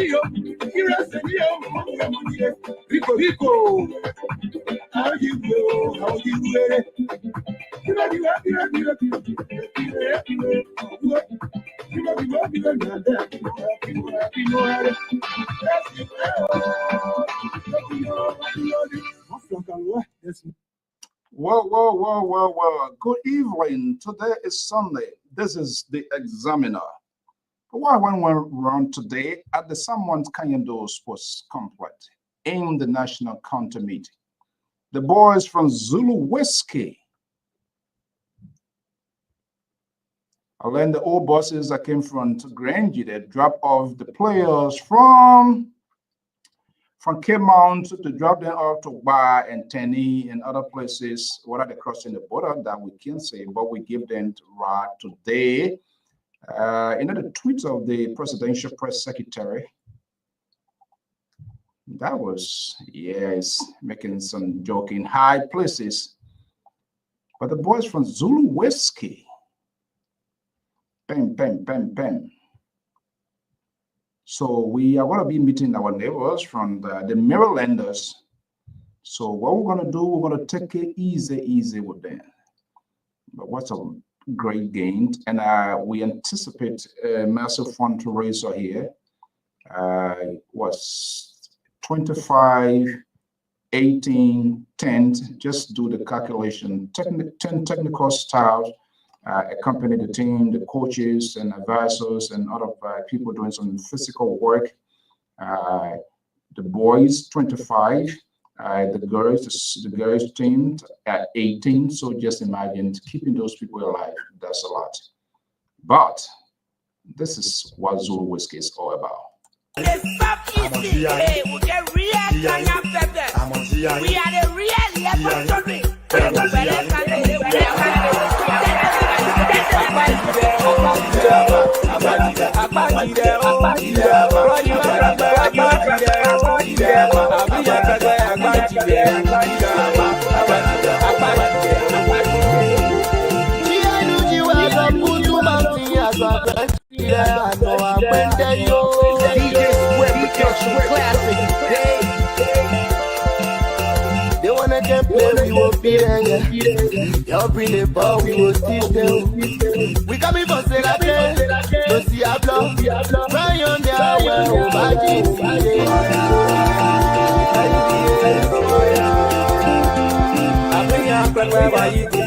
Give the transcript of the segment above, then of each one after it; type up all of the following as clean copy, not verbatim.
Rico, how you go? How you wear Well. Good evening. Today is Sunday. This is the Examiner. Why when we run today at the Samuel Kanyendo Sports Complex in the National County Meeting. The boys from Zulu Whiskey. And then the old buses that came from Grange, they drop off the players from Cape Mount to drop them off to Bar and Tenny and other places. What are they crossing the border that we can say, but we give them to ride today. The tweet of the presidential press secretary, that was, yes, making some joking high places. But the boys from Zulu Whiskey, bam. So we are going to be meeting our neighbors from the Marylanders. So what we're going to do, we're going to take it easy with them. But what's a great gain. And we anticipate a massive fundraiser here. Was 25, 18, 10, just do the calculation. 10 technical staff accompany the team, the coaches and advisors and other people doing some physical work. The boys, 25. The girls team at 18. So just imagine keeping those people alive. That's a lot. But this is what Zulu Whiskey is all about. We are the They wanna get play, we will be there. Y'all bring the ball, we will teach them. We coming for Serate, no see a block. Ryan on the highway, I bring your friend wherever you go.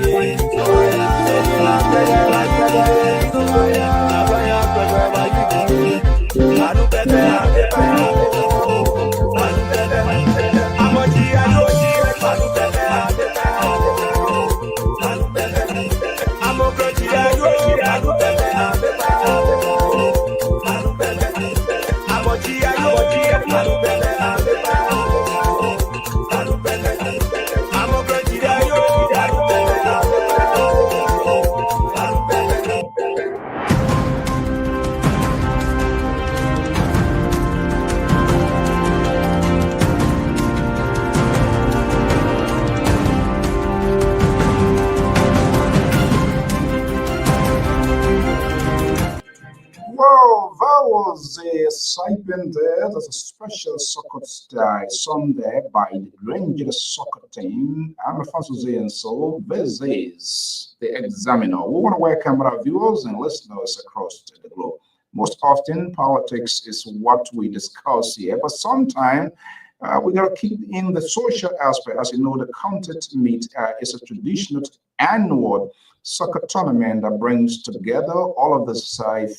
Stipend there. There's a special soccer Sunday by the Granger soccer team. I'm Alfonso and so this is the Examiner. We want to welcome our viewers and listeners across the globe. Most often, politics is what we discuss here, but sometimes we got to keep in the social aspect. As you know, the County Meet is a traditional annual soccer tournament that brings together all of the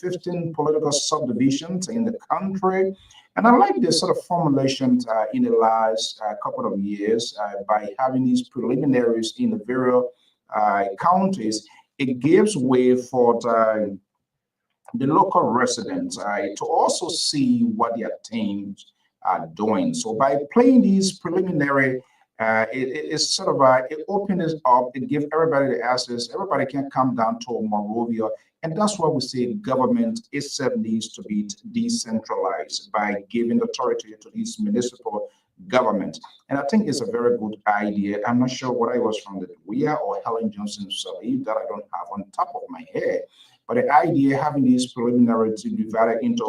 15 political subdivisions in the country. And I like this sort of formulation in the last couple of years by having these preliminaries in the various counties. It gives way for the local residents to also see what their teams are doing. So by playing these preliminary it's sort of it opens it up, it gives everybody the access, everybody can come down to Monrovia, and that's why we say government itself needs to be decentralized by giving authority to these municipal government. And I think it's a very good idea. I'm not sure what I was from the WIA or Helen Johnson Salib that I don't have on top of my head, but the idea having these preliminary to divide into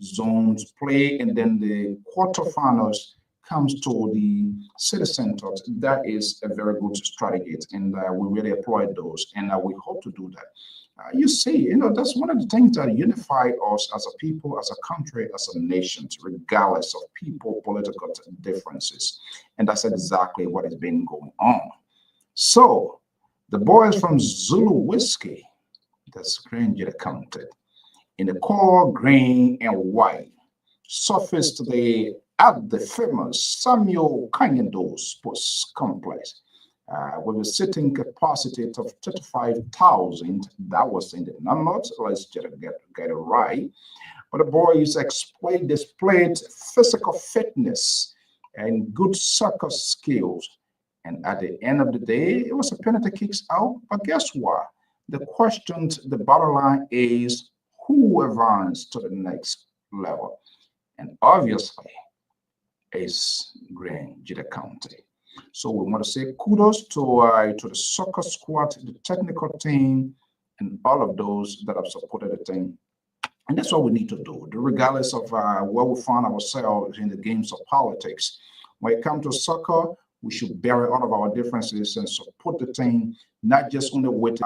zones play, and then the quarterfinals comes to the city center. That is a very good strategy, and we really applaud those, and we hope to do that. You see, that's one of the things that unify us as a people, as a country, as a nation, regardless of people, political differences. And that's exactly what has been going on. So, the boys from Zulu Whiskey, that's Granger County, in the color green and white, surfaced today at the famous Samuel Kanyendo Sports Complex with a sitting capacity of 35,000. That was in the numbers. Let's just get it right. But the boys displayed physical fitness and good soccer skills. And at the end of the day, it was a penalty kicks out. But guess what? The question, the bottom line is who advanced to the next level? And obviously, is Granger County. So we want to say kudos to the soccer squad, the technical team, and all of those that have supported the team. And that's what we need to do, regardless of where we find ourselves in the games of politics. When it comes to soccer, we should bury all of our differences and support the team, not just only with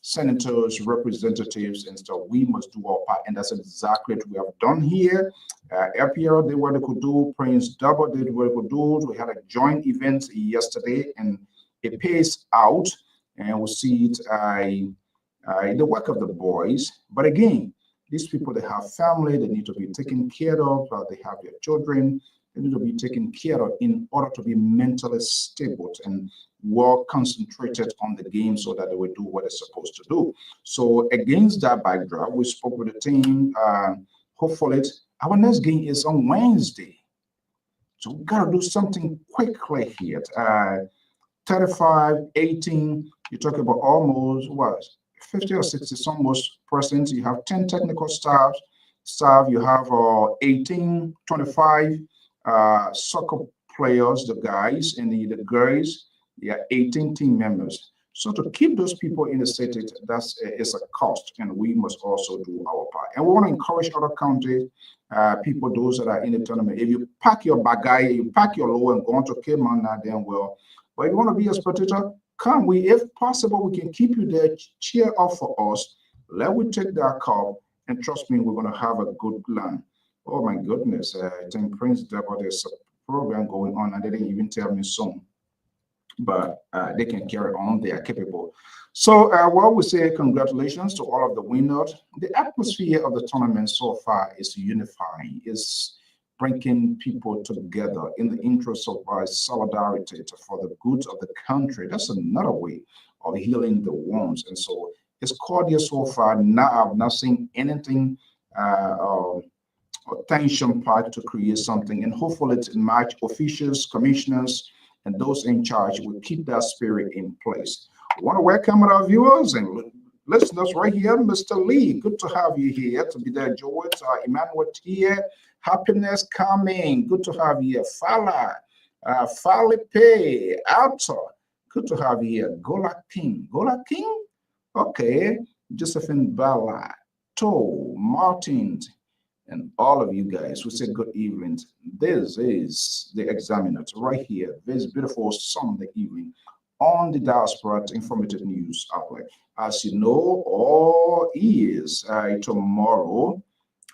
senators, representatives, and so we must do our part. And that's exactly what we have done here. Lpr did what they could do. Prince Double did what they could do. We had a joint event yesterday, and it pays out. And we see it, the work of the boys. But again, these people, they have family, they need to be taken care of. They have their children, they need to be taken care of in order to be mentally stable and well concentrated on the game so that they will do what they're supposed to do. So against that backdrop, we spoke with the team. Hopefully, our next game is on Wednesday. So we got to do something quickly here. 35-18, you talk about almost what? 50 or 60, almost percent. You have 10 technical staff. You have 18, 25 soccer players, the guys, and the girls. Yeah, 18 team members. So to keep those people in the city, that's is a cost, and we must also do our part. And we want to encourage other counties, people, those that are in the tournament. If you pack your bagay, you pack your low and go on to Cayman, then well. But if you want to be a spectator, come. If possible, we can keep you there. Cheer up for us. Let we take that cup, and trust me, we're going to have a good land. Oh my goodness! I think Prince Double, there's a program going on, and they didn't even tell me soon. But they can carry on. They are capable. So what we say, congratulations to all of the winners. The atmosphere of the tournament so far is unifying, is bringing people together in the interest of solidarity for the good of the country. That's another way of healing the wounds. And so it's cordial so far. Now I've not seen anything or tension part to create something. And hopefully it's match officials, commissioners, and those in charge will keep that spirit in place. I want to welcome our viewers and listeners right here. Mr. Lee, good to have you here. To be there, George, Emmanuel here. Happiness coming. Good to have you here. Fala, Falipe, Alto. Good to have you here. Gola King. Gola King? Okay. Josephine Bala, To, Martin, and all of you guys, we say good evening. This is the Examiner right here, this beautiful Sunday evening on the Diaspora Informative News Outlet. As you know, all ears tomorrow,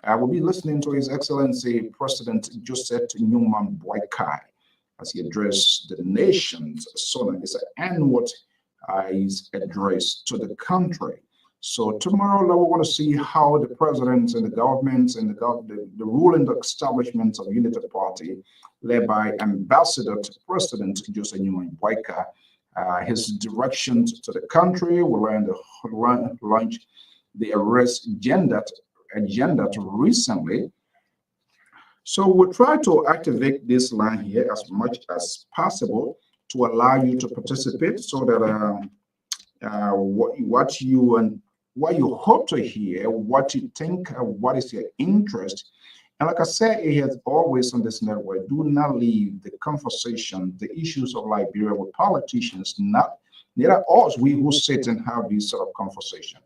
I will be listening to His Excellency President Joseph Newman Boykai as he addressed the nation's SONA. It's an annual address to the country. So tomorrow, we want to see how the presidents and the governments and the ruling establishments of Unity Party, led by Ambassador to President Joseph Newman Boyka, his directions to the country. We'll launch the arrest agenda recently. So we'll try to activate this line here as much as possible to allow you to participate, so that what you hope to hear, what you think, what is your interest. And like I said, it has always on this network, do not leave the conversation, the issues of Liberia with politicians, neither us, we who sit and have these sort of conversation.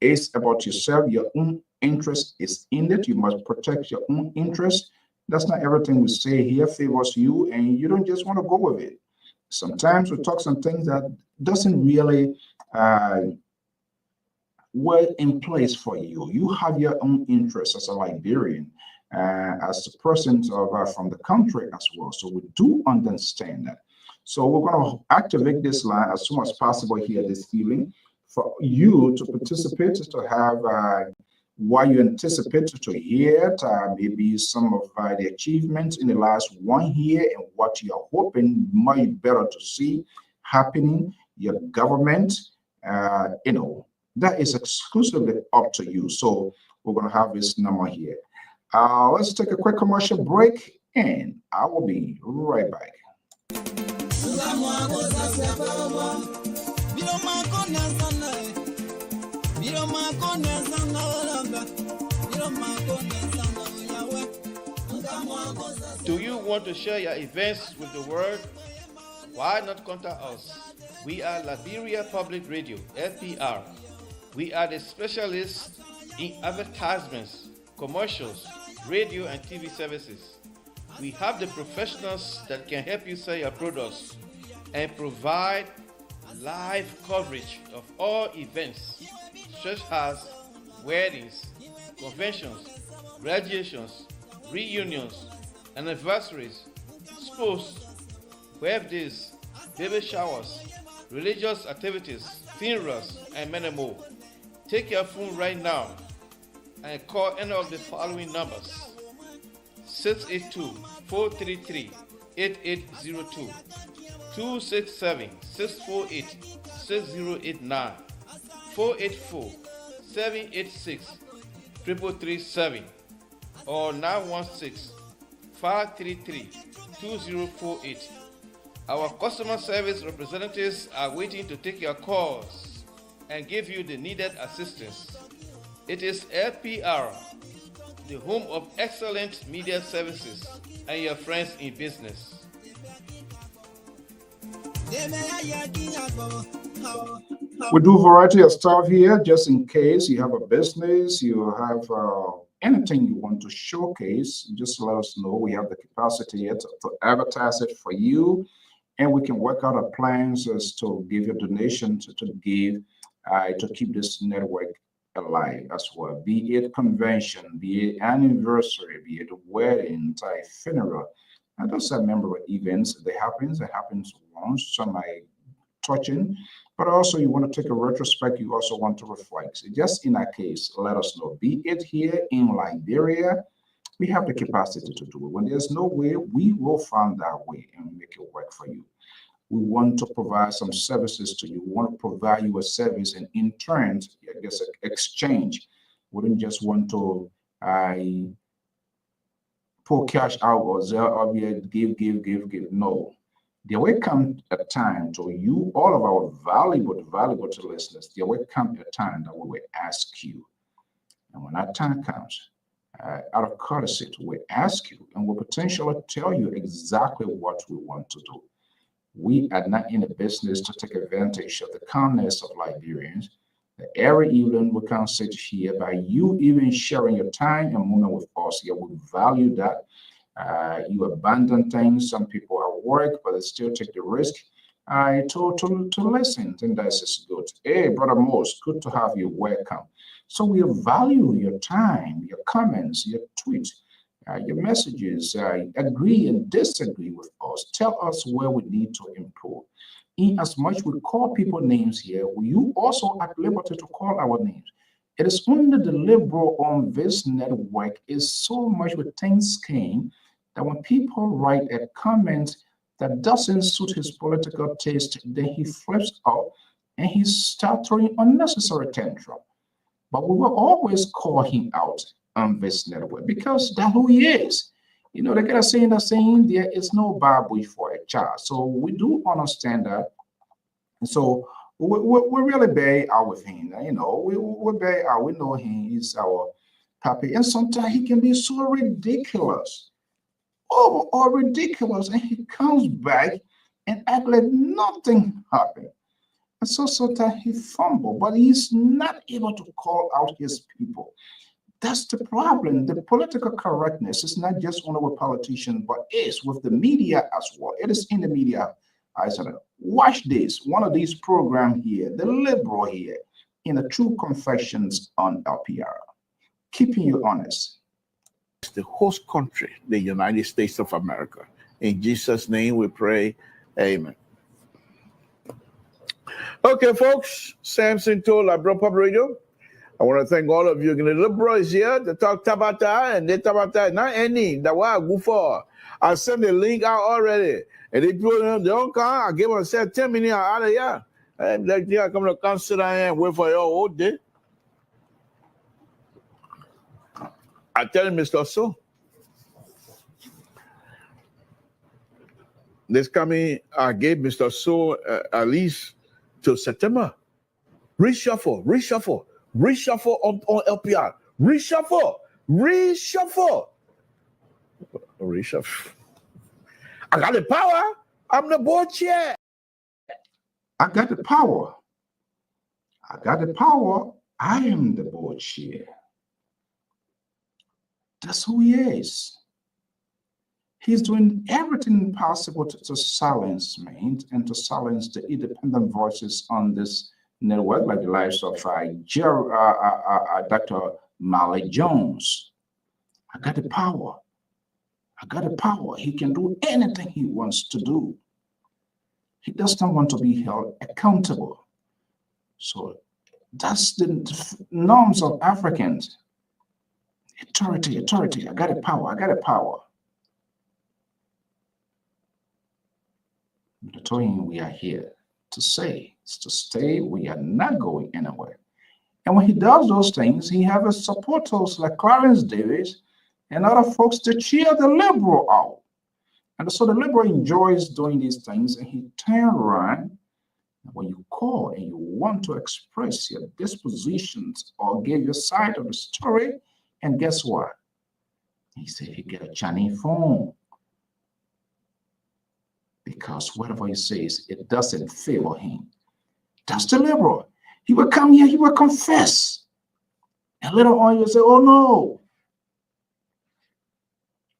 It's about yourself. Your own interest is in it. You must protect your own interest. That's not everything we say here favors you, and you don't just want to go with it. Sometimes we talk some things that doesn't really were in place for you. You have your own interests as a Liberian, as a person from the country as well. So we do understand that. So we're going to activate this line as soon as possible here this evening for you to participate, to have what you anticipate to hear, maybe some of the achievements in the last 1 year and what you're hoping might better to see happening, your government, that is exclusively up to you. So we're going to have this number here. Let's take a quick commercial break and I will be right back. Do you want to share your events with the world? Why not contact us? We are Liberia Public Radio, LPR. We are the specialists in advertisements, commercials, radio and TV services. We have the professionals that can help you sell your products and provide live coverage of all events such as weddings, conventions, graduations, reunions, anniversaries, sports, birthdays, baby showers, religious activities, funerals, and many more. Take your phone right now and call any of the following numbers: 682-433-8802, 267-648-6089, 484-786-3337, or 916-533-2048. Our customer service representatives are waiting to take your calls and give you the needed assistance. It is LPR, the home of excellent media services and your friends in business. We do a variety of stuff here, just in case you have a business, you have anything you want to showcase, just let us know. We have the capacity here to advertise it for you, and we can work out our plans as to give you donations to give to keep this network alive as well. Be it convention, be it anniversary, be it wedding, funeral. And those are memorable events. It happens once, some are touching, but also you want to take a retrospect, you also want to reflect. So just in that case, let us know. Be it here in Liberia, we have the capacity to do it. When there's no way, we will find that way and make it work for you. We want to provide some services to you. We want to provide you a service, and in turn, I guess, exchange. We don't just want to pull cash out or give. No. There will come a time to you, all of our valuable listeners, there will come a time that we will ask you. And when that time comes, out of courtesy, we ask you and we'll potentially tell you exactly what we want to do. We are not in the business to take advantage of the kindness of Liberians. Every evening we can sit here by you even sharing your time and moment with us here. We value that. You abandon things. Some people are at work, but they still take the risk to listen. And that's just good. Hey, Brother Mose, good to have you. Welcome. So we value your time, your comments, your tweets, your messages. Agree and disagree with us. Tell us where we need to improve. In as much we call people names here, you also at liberty to call our names. It is only the liberal on this network is so much with thin skin that when people write a comment that doesn't suit his political taste, then he flips out and he starts throwing unnecessary tantrum. But we will always call him out on this network because that's who he is. You know, they got a saying there is no Bible for a child. So we do understand that. And so we really bear out with him. You know, we bear out. We know him. He's our puppy. And sometimes he can be so ridiculous. Or ridiculous. And he comes back and act like nothing happened. It's also that he fumbled, but he's not able to call out his people. That's the problem. The political correctness is not just only with politicians, but is with the media as well. It is in the media. I said, watch this. One of these programs here, the liberal here, in the True Confessions on LPR, keeping you honest. The host country, the United States of America. In Jesus' name we pray. Amen. Okay, folks. Samson told Liberia Public Radio. I want to thank all of you. The Liberal is here to talk Tabata and they Tabata. Not any. That what I go for. I sent the link out already. And they don't come. I give them 10 minutes out of here. And like they are coming to consider and wait for you all day. I tell him, Mr. So. This coming, I gave Mr. So at least till September. Reshuffle on LPR. Reshuffle. I got the power. I'm the board chair. I got the power. I am the board chair. That's who he is. He's doing everything possible to silence me and to silence the independent voices on this network, like the likes of Dr. Malik Jones. I got the power. He can do anything he wants to do. He does not want to be held accountable. So that's the norms of Africans. Authority. I got the power. The time we are here to say, to stay, we are not going anywhere. And when he does those things, he has supporters like Clarence Davis and other folks to cheer the liberal out. And so the liberal enjoys doing these things, and he turns around. When you call and you want to express your dispositions or give your side of the story, and guess what? He said he get a Chinese phone. Because whatever he says, it doesn't favor him. That's the liberal. He will come here, he will confess. And later on, you'll say, oh no.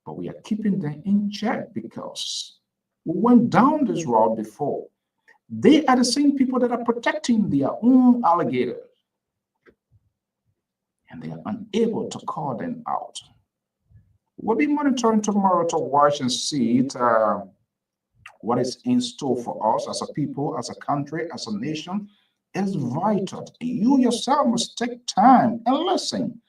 But we are keeping them in check because we went down this road before. They are the same people that are protecting their own alligators. And they are unable to call them out. We'll be monitoring tomorrow to watch and see it, what is in store for us as a people, as a country, as a nation. Is vital. You yourself must take time and listen.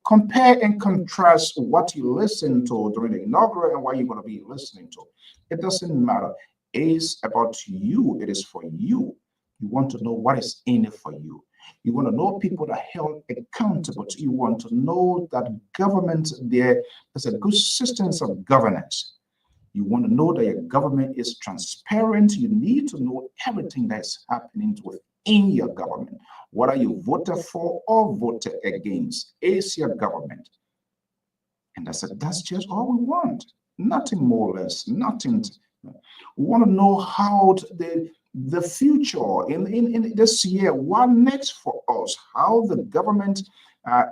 Compare and contrast what you listen to during the inaugural and what you're going to be listening to. It doesn't matter. It's about you. It is for you. You want to know what is in it for you. You want to know people that are held accountable to you. You want to know that government, there is a good system of governance. You want to know that your government is transparent. You need to know everything that's happening within your government. Whether you voted for or voted against, is your government. And that's just all we want. Nothing more or less, nothing. We want to know how the future in this year, what next for us, how the government,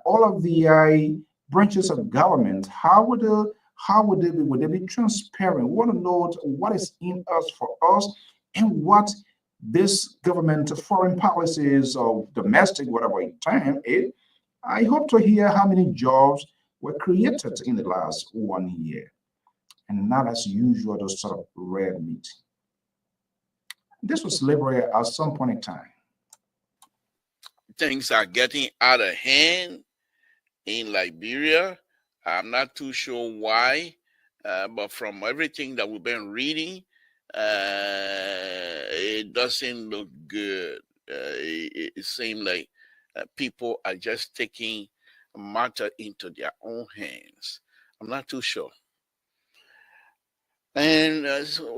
all of the branches of government, how would they be transparent? We want to know what is in us for us and what this government foreign policies or domestic, whatever it term it. I hope to hear how many jobs were created in the last 1 year, and not as usual those sort of red meat. This was Liberia at some point in time. Things are getting out of hand in Liberia. I'm not too sure why, but from everything that we've been reading, it doesn't look good. It seems like people are just taking matter into their own hands. I'm not too sure. And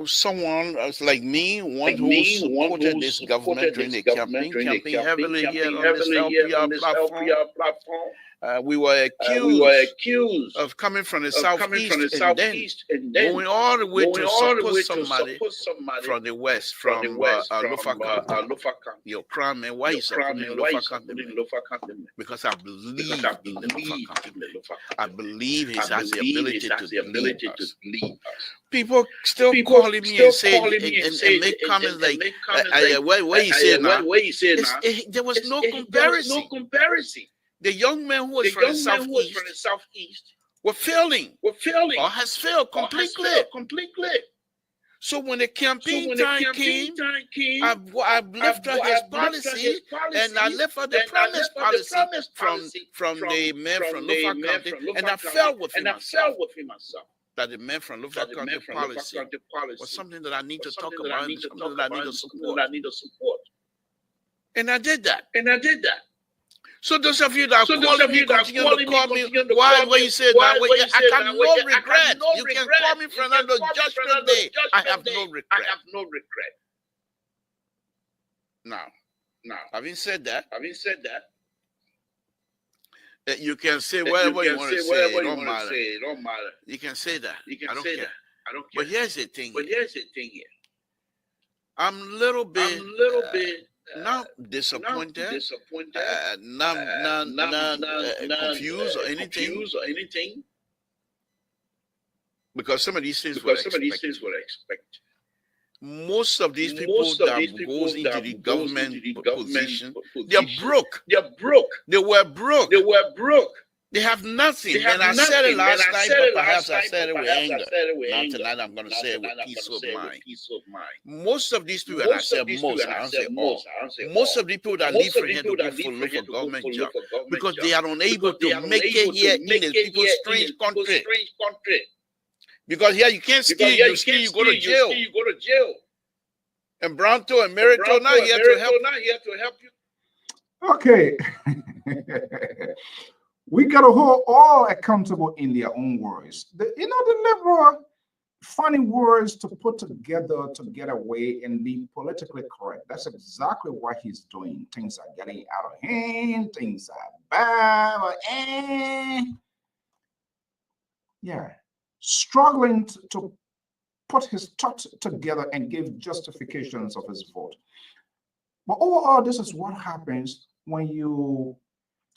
someone like me, one who supported this government during the campaign heavily here on this LPR platform. We were accused of coming from the southeast and then going all the way to support somebody from the west, from Lofa County. Your crime, man, why is putting in Lofa County? Because I believe in the Lofa County. I believe he has the ability to lead us. People still calling me and saying and make comments like, what he said now. There was no comparison. The young man who was from the southeast were failing or has failed completely. So when the campaign time came, I've lifted his policy and I lifted the promise policy from the man from Lofa County, and I fell with him myself. That the man from Lofa County policy was something that I need to talk about, and something that I need to support. And I did that. So those of you that are calling me, continue to call me, why you say that? I have no regret. You can call me for another judgment day. I have no regret. Now, having said that, you can say whatever you want to say. It don't matter. You can say that. I don't care. But here's the thing here. I'm a little bit not disappointed, not confused or anything, because some of these things were expected. Most of these people that goes into the government position, they're broke. They were broke. They have nothing. And I said it last night, but perhaps I said it with anger. Now tonight I'm going to say it with peace of mind. Most of these people, and I say most, I don't say all, most of the people that leave for here to go for local government job because they are unable to make it here in a people's strange country. Because here you can't steal, you go to jail. And Bronto and Merito not here to help you. Okay. We got to hold all accountable in their own words. The liberal funny words to put together to get away and be politically correct. That's exactly what he's doing. Things are getting out of hand. Things are bad. Yeah. Struggling to put his thoughts together and give justifications of his vote. But overall, this is what happens when you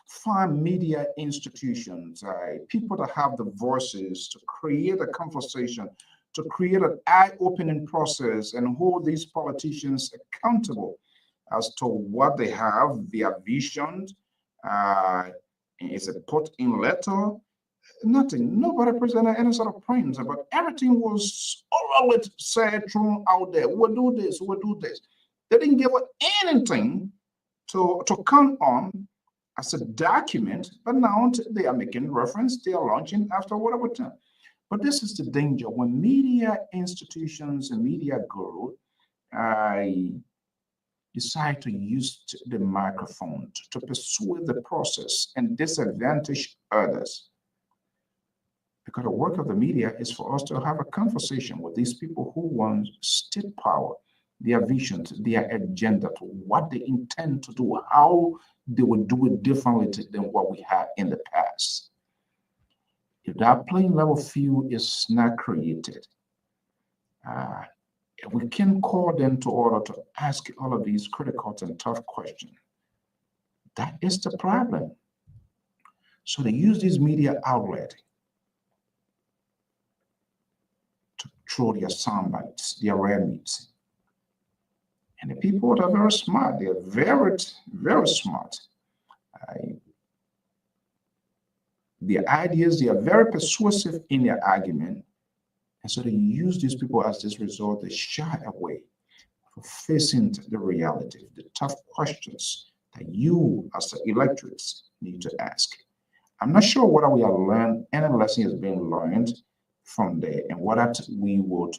find media institutions, people that have the voices to create a conversation, to create an eye-opening process and hold these politicians accountable as to what they have, their vision. Is it put in letter? Nothing. Nobody presented any sort of plans, but everything was orally said, thrown out there. We'll do this, we'll do this. They didn't give anything to count on as a document, but now they are making reference, they are launching after whatever time. But this is the danger when media institutions and media guru decide to use the microphone to pursue the process and disadvantage others. Because the work of the media is for us to have a conversation with these people who want state power, their visions, their agenda, to what they intend to do, how they will do it differently than what we had in the past. If that plain level field is not created, we can call them to order to ask all of these critical and tough questions. That is the problem. So they use this media outlet to throw their sound bites, their rare meats. And the people are very smart. They're very, very smart. Their ideas, they are very persuasive in their argument. And so they use these people as this result. They shy away from facing the reality, the tough questions that you as the electorates need to ask. I'm not sure whether we have learned any lesson is being learned from there and whether we would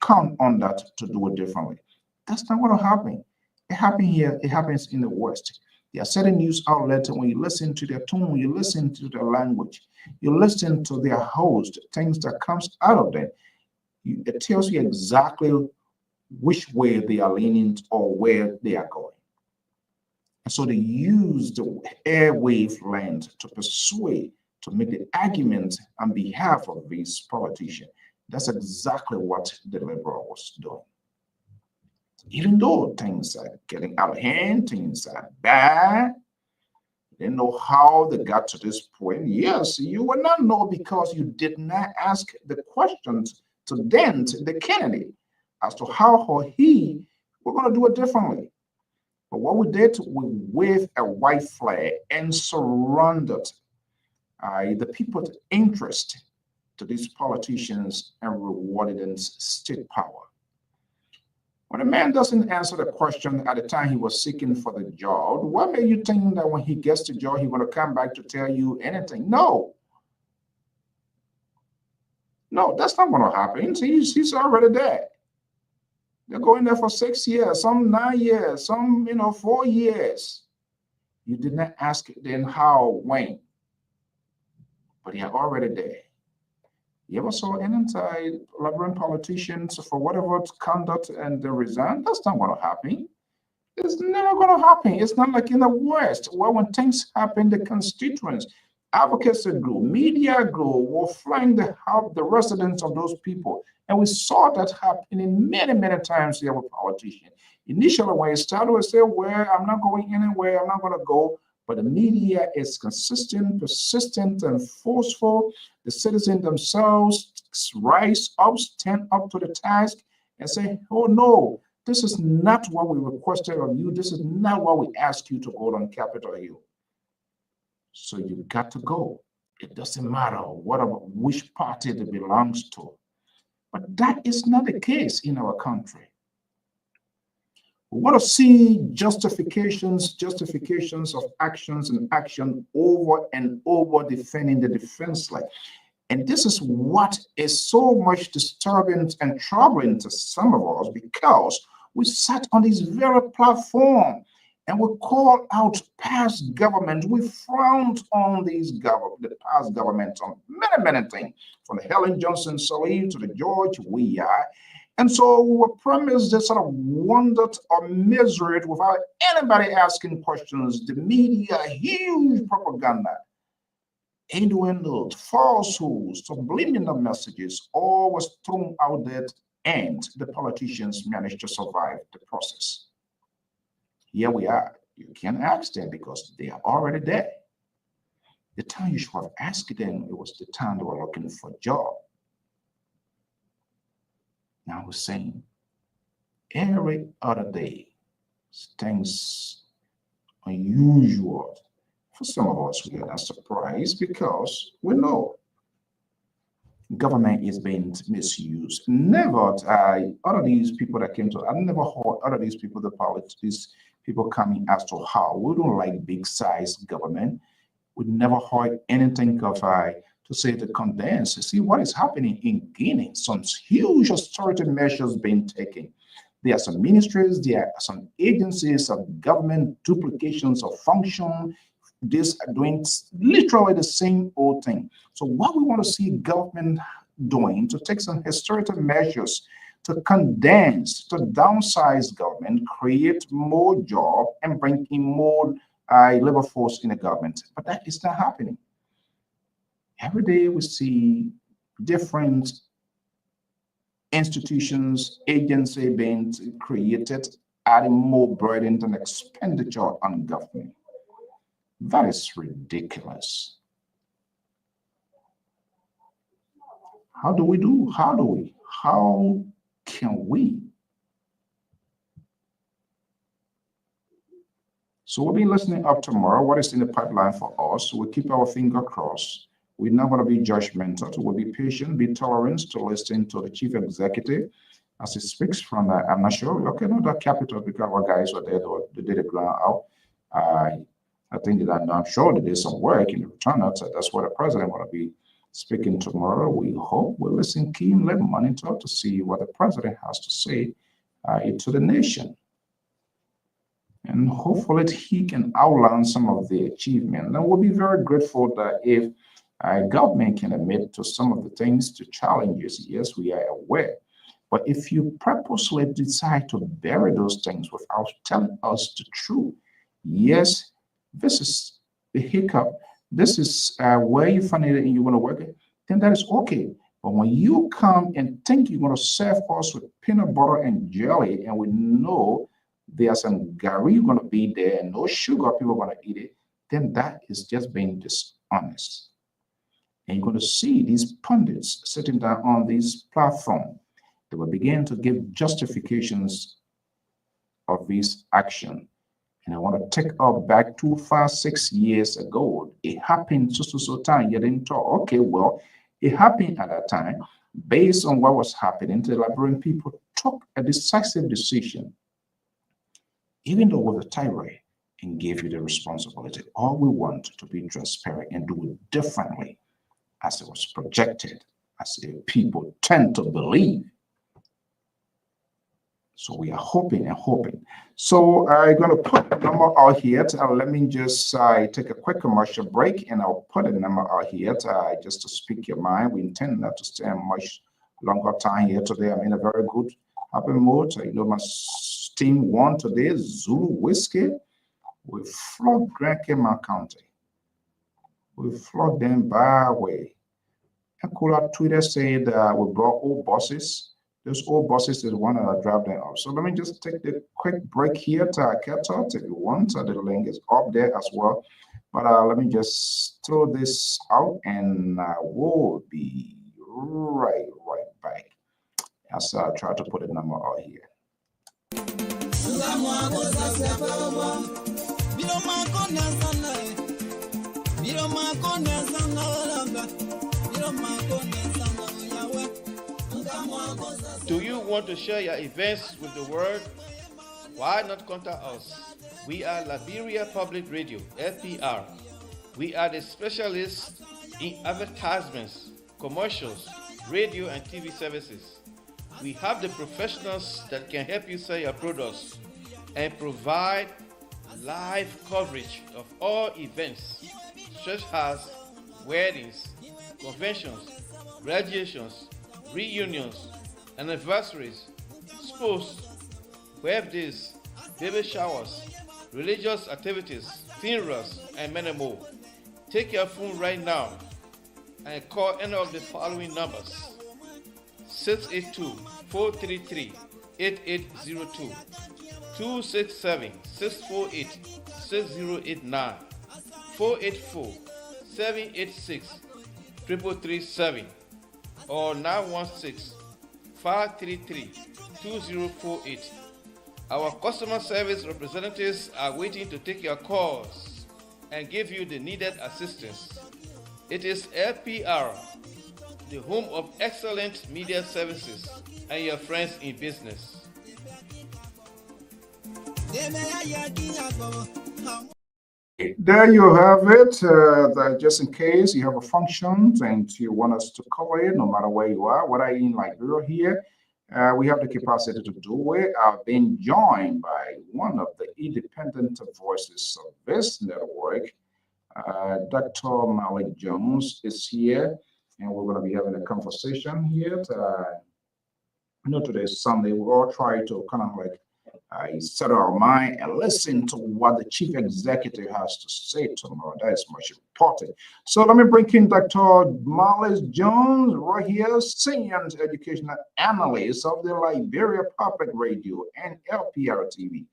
count on that to do it differently. That's not what will happen. It happened here. It happens in the West. There are certain news outlets, when you listen to their tone, you listen to their language, you listen to their host, things that comes out of them, it tells you exactly which way they are leaning or where they are going. So they use the airwave length to persuade, to make the argument on behalf of these politicians. That's exactly what the Liberal was doing. Even though things are getting out of hand, things are bad, they know how they got to this point. Yes, you will not know because you did not ask the questions to Dent, the candidate, as to how or he were going to do it differently. But what we did, we waved a white flag and surrounded the people's interest to these politicians and rewarded them state power. When a man doesn't answer the question at the time he was seeking for the job, what made you think that when he gets the job, he's going to come back to tell you anything? No. No, that's not going to happen. He's already there. They're going there for 6 years, some 9 years, some, 4 years. You did not ask then how, when, but they are already there. You ever saw an anti-Liberian politicians for whatever conduct and they resign? That's not going to happen. It's never going to happen. It's not like in the West, where when things happen, the constituents, advocacy group, media group will flying the residents of those people. And we saw that happening many, many times here with politicians. Initially, when it started, we say, well, I'm not going anywhere, I'm not going to go. But the media is consistent, persistent, and forceful. The citizens themselves rise up, stand up to the task, and say, oh no, this is not what we requested of you. This is not what we asked you to go on Capitol Hill. So you got to go. It doesn't matter which party it belongs to. But that is not the case in our country. We want to see justifications of actions and action over and over defending the defenseless. And this is what is so much disturbing and troubling to some of us, because we sat on this very platform and we called out past government. We frowned on the past government on many, many things, from the Helen Johnson Sirleaf to the George Weah. And so we were promised this sort of wandered or measured without anybody asking questions. The media, huge propaganda, innuendos, falsehoods, subliminal messages, all was thrown out there, and the politicians managed to survive the process. Here we are. You can't ask them because they are already there. The time you should have asked them, it was the time they were looking for a job. Now we're saying every other day, things unusual. For some of us, we are not surprised because we know government is being misused. Never, other these people that came to, I never heard other these people, these people coming as to how we don't like big size government. We never heard anything of to say the condense. See what is happening in Guinea. Some huge austerity measures being taken. There are some ministries, there are some agencies of government, duplications of function. This doing literally the same old thing. So what we want to see government doing to take some historical measures to condense, to downsize government, create more job, and bring in more labor force in the government. But that is not happening. Every day we see different institutions, agencies being created, adding more burden and expenditure on government. That is ridiculous. How do we do? How can we? So we'll be listening up tomorrow. What is in the pipeline for us? We'll keep our finger crossed. We're not going to be judgmental. We'll be patient, be tolerant to listen to the chief executive as he speaks from, I'm not sure, okay, no, the capital, because our guys were there, they did the ground out. I think that I'm sure they did some work in the return. That's what the president will be speaking tomorrow. We hope we'll listen keenly, monitor to see what the president has to say to the nation. And hopefully he can outline some of the achievement. And we'll be very grateful that if government can admit to some of the things, to challenges, yes, we are aware. But if you purposely decide to bury those things without telling us the truth, yes, this is the hiccup, this is where you find it and you want to work it, then that is okay. But when you come and think you're going to serve us with peanut butter and jelly, and we know there's some gari going to be there and no sugar, people are going to eat it, then that is just being dishonest. And you're going to see these pundits sitting down on this platform. They will begin to give justifications of this action. And I want to take up back 6 years ago. It happened so time. You didn't talk. Okay, well, it happened at that time. Based on what was happening, the Liberian people took a decisive decision, even though it was a tirade, and gave you the responsibility. All we want to be transparent and do it differently, as it was projected, as the people tend to believe. So we are hoping and hoping. So I'm going to put the number out here. Let me just take a quick commercial break, and I'll put a number out here just to speak your mind. We intend not to stay much longer time here today. I'm in a very good, happy mood. You know, my team won today, Zulu Whiskey. We flogged Grand Cayman County. We flogged them by way. And Kula Twitter said we brought old buses. Those old buses is the one that drive them up. So let me just take the quick break here to catch up if you want. The link is up there as well. But let me just throw this out, and we'll be right back as I try to put a number out here. Do you want to share your events with the world? Why not contact us? We are Liberia Public Radio, LPR. We are the specialists in advertisements, commercials, radio and TV services. We have the professionals that can help you sell your products and provide live coverage of all events, such as weddings, conventions, graduations, reunions, anniversaries, sports, birthdays, baby showers, religious activities, funerals, and many more. Take your phone right now and call any of the following numbers: 682-433-8802, 267-648-6089, 484-786-3337, or 916-533-2048. Our customer service representatives are waiting to take your calls and give you the needed assistance. It is LPR, the home of excellent media services and your friends in business. There you have it. That just in case you have a function and you want us to cover it, no matter where you are, whether you're in Liberia here, we have the capacity to do it. I've been joined by one of the independent voices of this network. Dr. Malik Jones is here, and we're going to be having a conversation here. Today is Sunday. We all try to kind of like set our mind and listen to what the chief executive has to say tomorrow. That is much important. So let me bring in Dr. Malik Jones right here, senior educational analyst of the Liberia Public Radio and Lpr-Tv.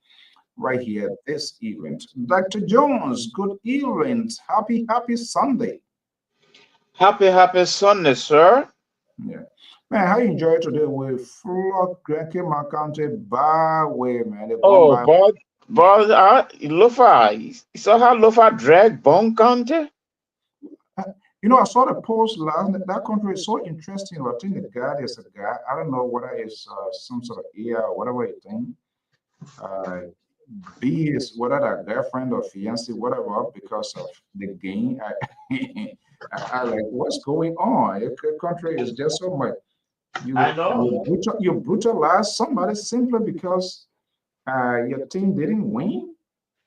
Right here this event. Dr. Jones, good evening. Happy Sunday. Happy Sunday, sir. Yeah. Man, how you enjoy today with Flock Grand Cayman County by way, man? Oh, but Lofa, you saw how Lofa drag Bone County? You know, I saw the post last. That country is so interesting. I think the guy is a guy. I don't know whether it's some sort of ear or whatever you think. B is whether that girlfriend or fiance, whatever, because of the game. I like what's going on. Your country is just so much. You brutalize somebody simply because your team didn't win.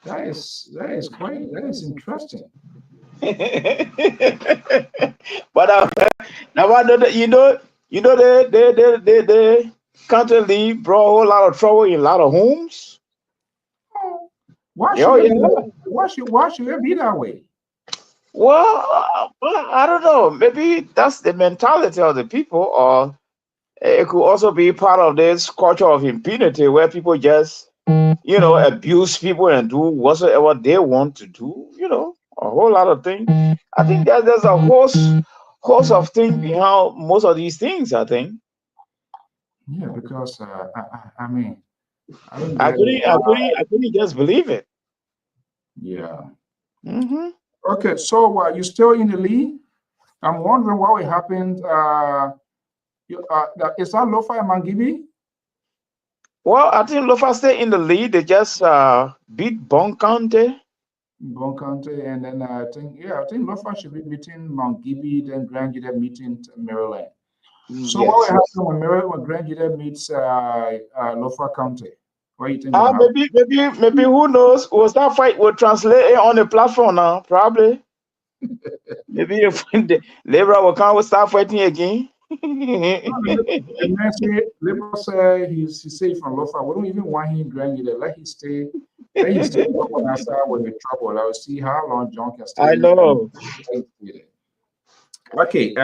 That is great. That is interesting. But now the country league brought a whole lot of trouble in a lot of homes. Why Oh, should it be, yeah. why should it be that way? Well, I don't know. Maybe that's the mentality of the people, or it could also be part of this culture of impunity where people just, abuse people and do whatsoever they want to do, a whole lot of things. I think there's a host of things behind most of these things, I think. Yeah, because I mean, I don't I get couldn't, I couldn't, I couldn't just believe it. yeah. Hmm. Okay, so you still in the league? I'm wondering what happened. Is that Lofa Mangibi? Well, I think Lofa stay in the lead. They just beat Bon County. Bon County, and then I think Lofa should be meeting Mount Gibby, then Grand Judah meeting Maryland. So what will Yes. happen when Grand Judah meets Lofa County? What do you think will happen? Maybe who knows? Was that fight will translate it on the platform now? Probably. Maybe if the Liberia will come, will start fighting again. The man said, Liberal said he's safe from Lofa. We don't even want him Grand Judah. Let him stay. Let him stay on our side with the trouble. I will see how long John can stay. I know. Okay,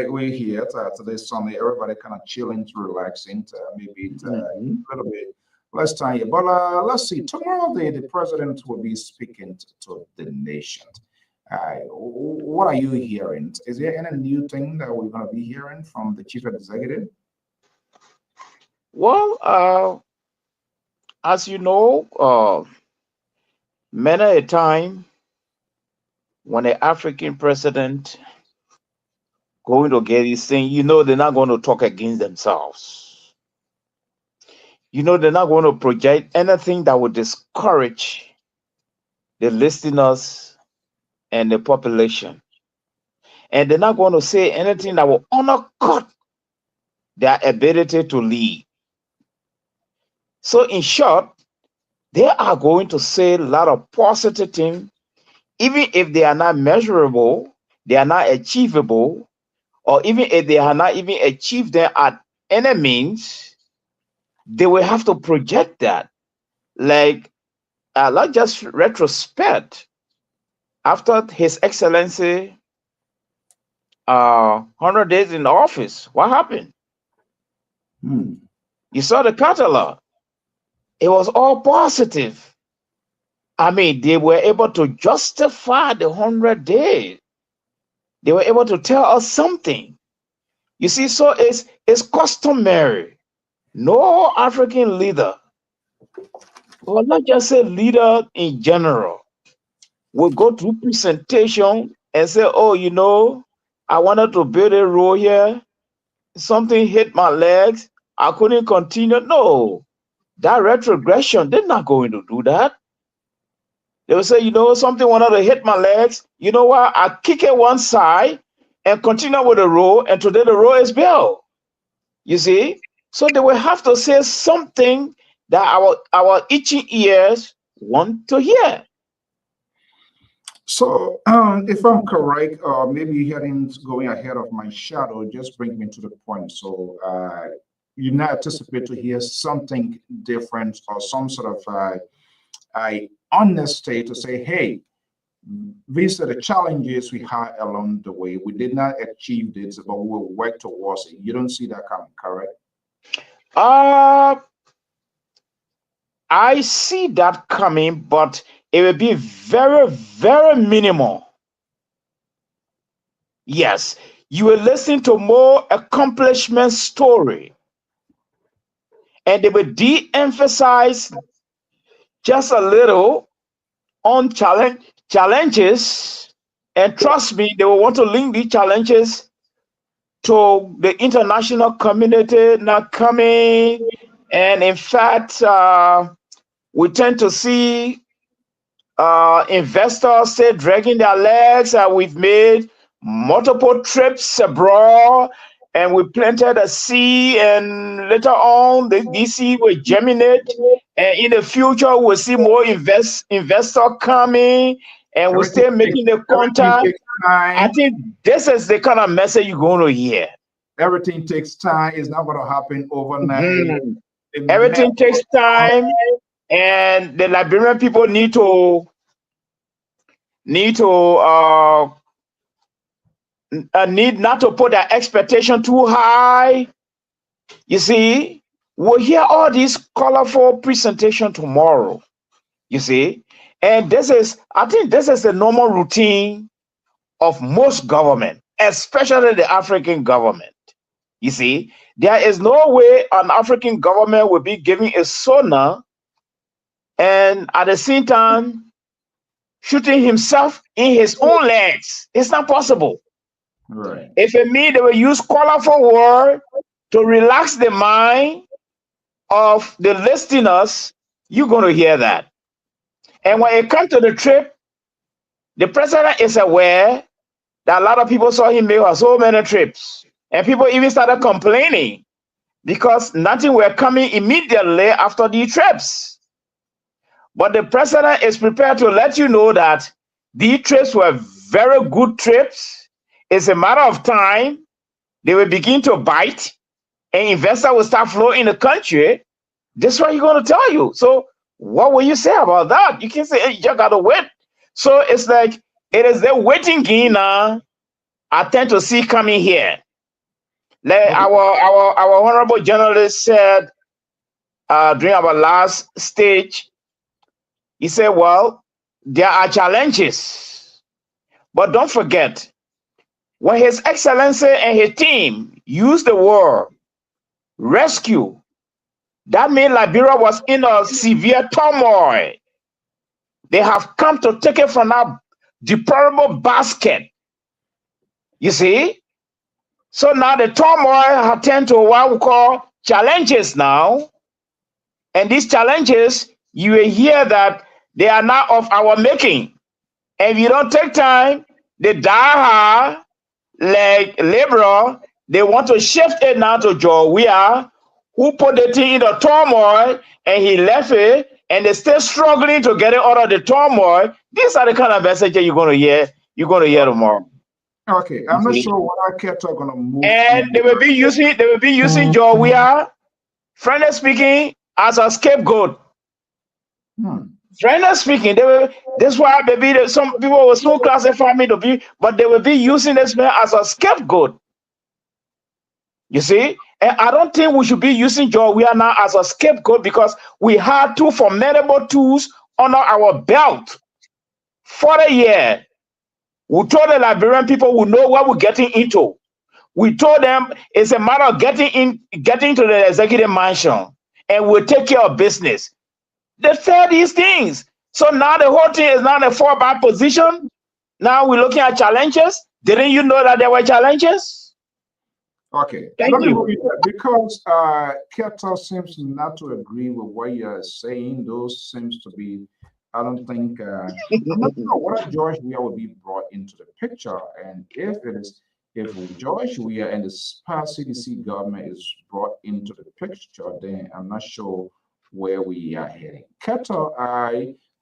we're here today Sunday. Everybody kind of chilling, relaxing. Maybe a little bit less time here. But let's see. Tomorrow, the president will be speaking to the nation. What are you hearing? Is there any new thing that we're going to be hearing from the chief executive? Well, as you know, many a time when an African president going to get his thing, they're not going to talk against themselves. They're not going to project anything that would discourage the listeners and the population. And they're not going to say anything that will undercut their ability to lead. So in short, they are going to say a lot of positive things, even if they are not measurable, they are not achievable, or even if they are not even achieved them at any means, they will have to project that. Like, let's just retrospect. After His Excellency 100 days in office, what happened? You saw the catalog. It was all positive. I mean, they were able to justify the 100 days. They were able to tell us something. You see, so it's customary. No African leader, or not just say leader in general, will go through presentation and say, oh, I wanted to build a road here. Something hit my legs. I couldn't continue. No, that retrogression, they're not going to do that. They will say, something wanted to hit my legs. You know what? I kick it one side and continue with the road. And today the road is built. You see? So they will have to say something that our itching ears want to hear. So, if I'm correct, maybe going ahead of my shadow, just bring me to the point. So, you not anticipate to hear something different or some sort of honesty to say, hey, these are the challenges we had along the way. We did not achieve this, but we will work towards it. You don't see that coming, correct? I see that coming, but it will be very, very minimal. Yes, you will listen to more accomplishment story, and they will de-emphasize just a little on challenges, and trust me, they will want to link these challenges to the international community not coming. And in fact, we tend to see investors say dragging their legs. We've made multiple trips abroad and we planted a seed, and later on the seed will germinate, and in the future we'll see more investor coming, and we'll still making the contact. I think this is the kind of message you're going to hear. Everything takes time. It's not going to happen overnight. Everything takes time. And the Liberian people need to need not to put their expectation too high. You see, we'll hear all this colorful presentation tomorrow. You see, and I think this is the normal routine of most government, especially the African government. You see, there is no way an African government will be giving a SONA and at the same time shooting himself in his own legs. It's not possible. Right. If it means they will use colorful word to relax the mind of the listeners, you're going to hear that. And when it comes to the trip, the president is aware that a lot of people saw him make so many trips. And people even started complaining because nothing were coming immediately after these trips. But the president is prepared to let you know that these trips were very good trips. It's a matter of time. They will begin to bite and investors will start flowing in the country. This is what he's going to tell you. So what will you say about that? You can say, hey, you just got to wait. So it's like, it is the waiting game now I tend to see coming here. Like our honorable journalist said during our last stage, he said, well, there are challenges, but don't forget, when His Excellency and his team used the word rescue, that means Liberia was in a severe turmoil. They have come to take it from that deplorable basket. You see? So now the turmoil has turned to what we call challenges now. And these challenges, you will hear that they are not of our making. And if you don't take time, the die like Liberia, they want to shift it now to Georgia, who put the thing in the turmoil and he left it, and they're still struggling to get it out of the turmoil. These are the kind of messages you're going to hear. You're going to hear tomorrow. Okay, I'm not sure what our cats are going to move. And they will be using Georgia, frankly speaking, as a scapegoat. Frankly speaking, that's why maybe some people will still classify me to be, but they will be using this man as a scapegoat. You see? And I don't think we should be using Georgia now as a scapegoat because we had two formidable tools under our belt for a year. We told the Liberian people we know what we're getting into. We told them it's a matter of getting to the executive mansion and we'll take care of business. They said these things. So now the whole thing is not a fallback position. Now we're looking at challenges. Didn't you know that there were challenges? Okay, Thank you. Because Keto seems not to agree with what you're saying. Those seems to be, I don't think, I'm not sure what George Weah will be brought into the picture. And if George Weah and the SPA CDC government is brought into the picture, then I'm not sure where we are heading. Keto,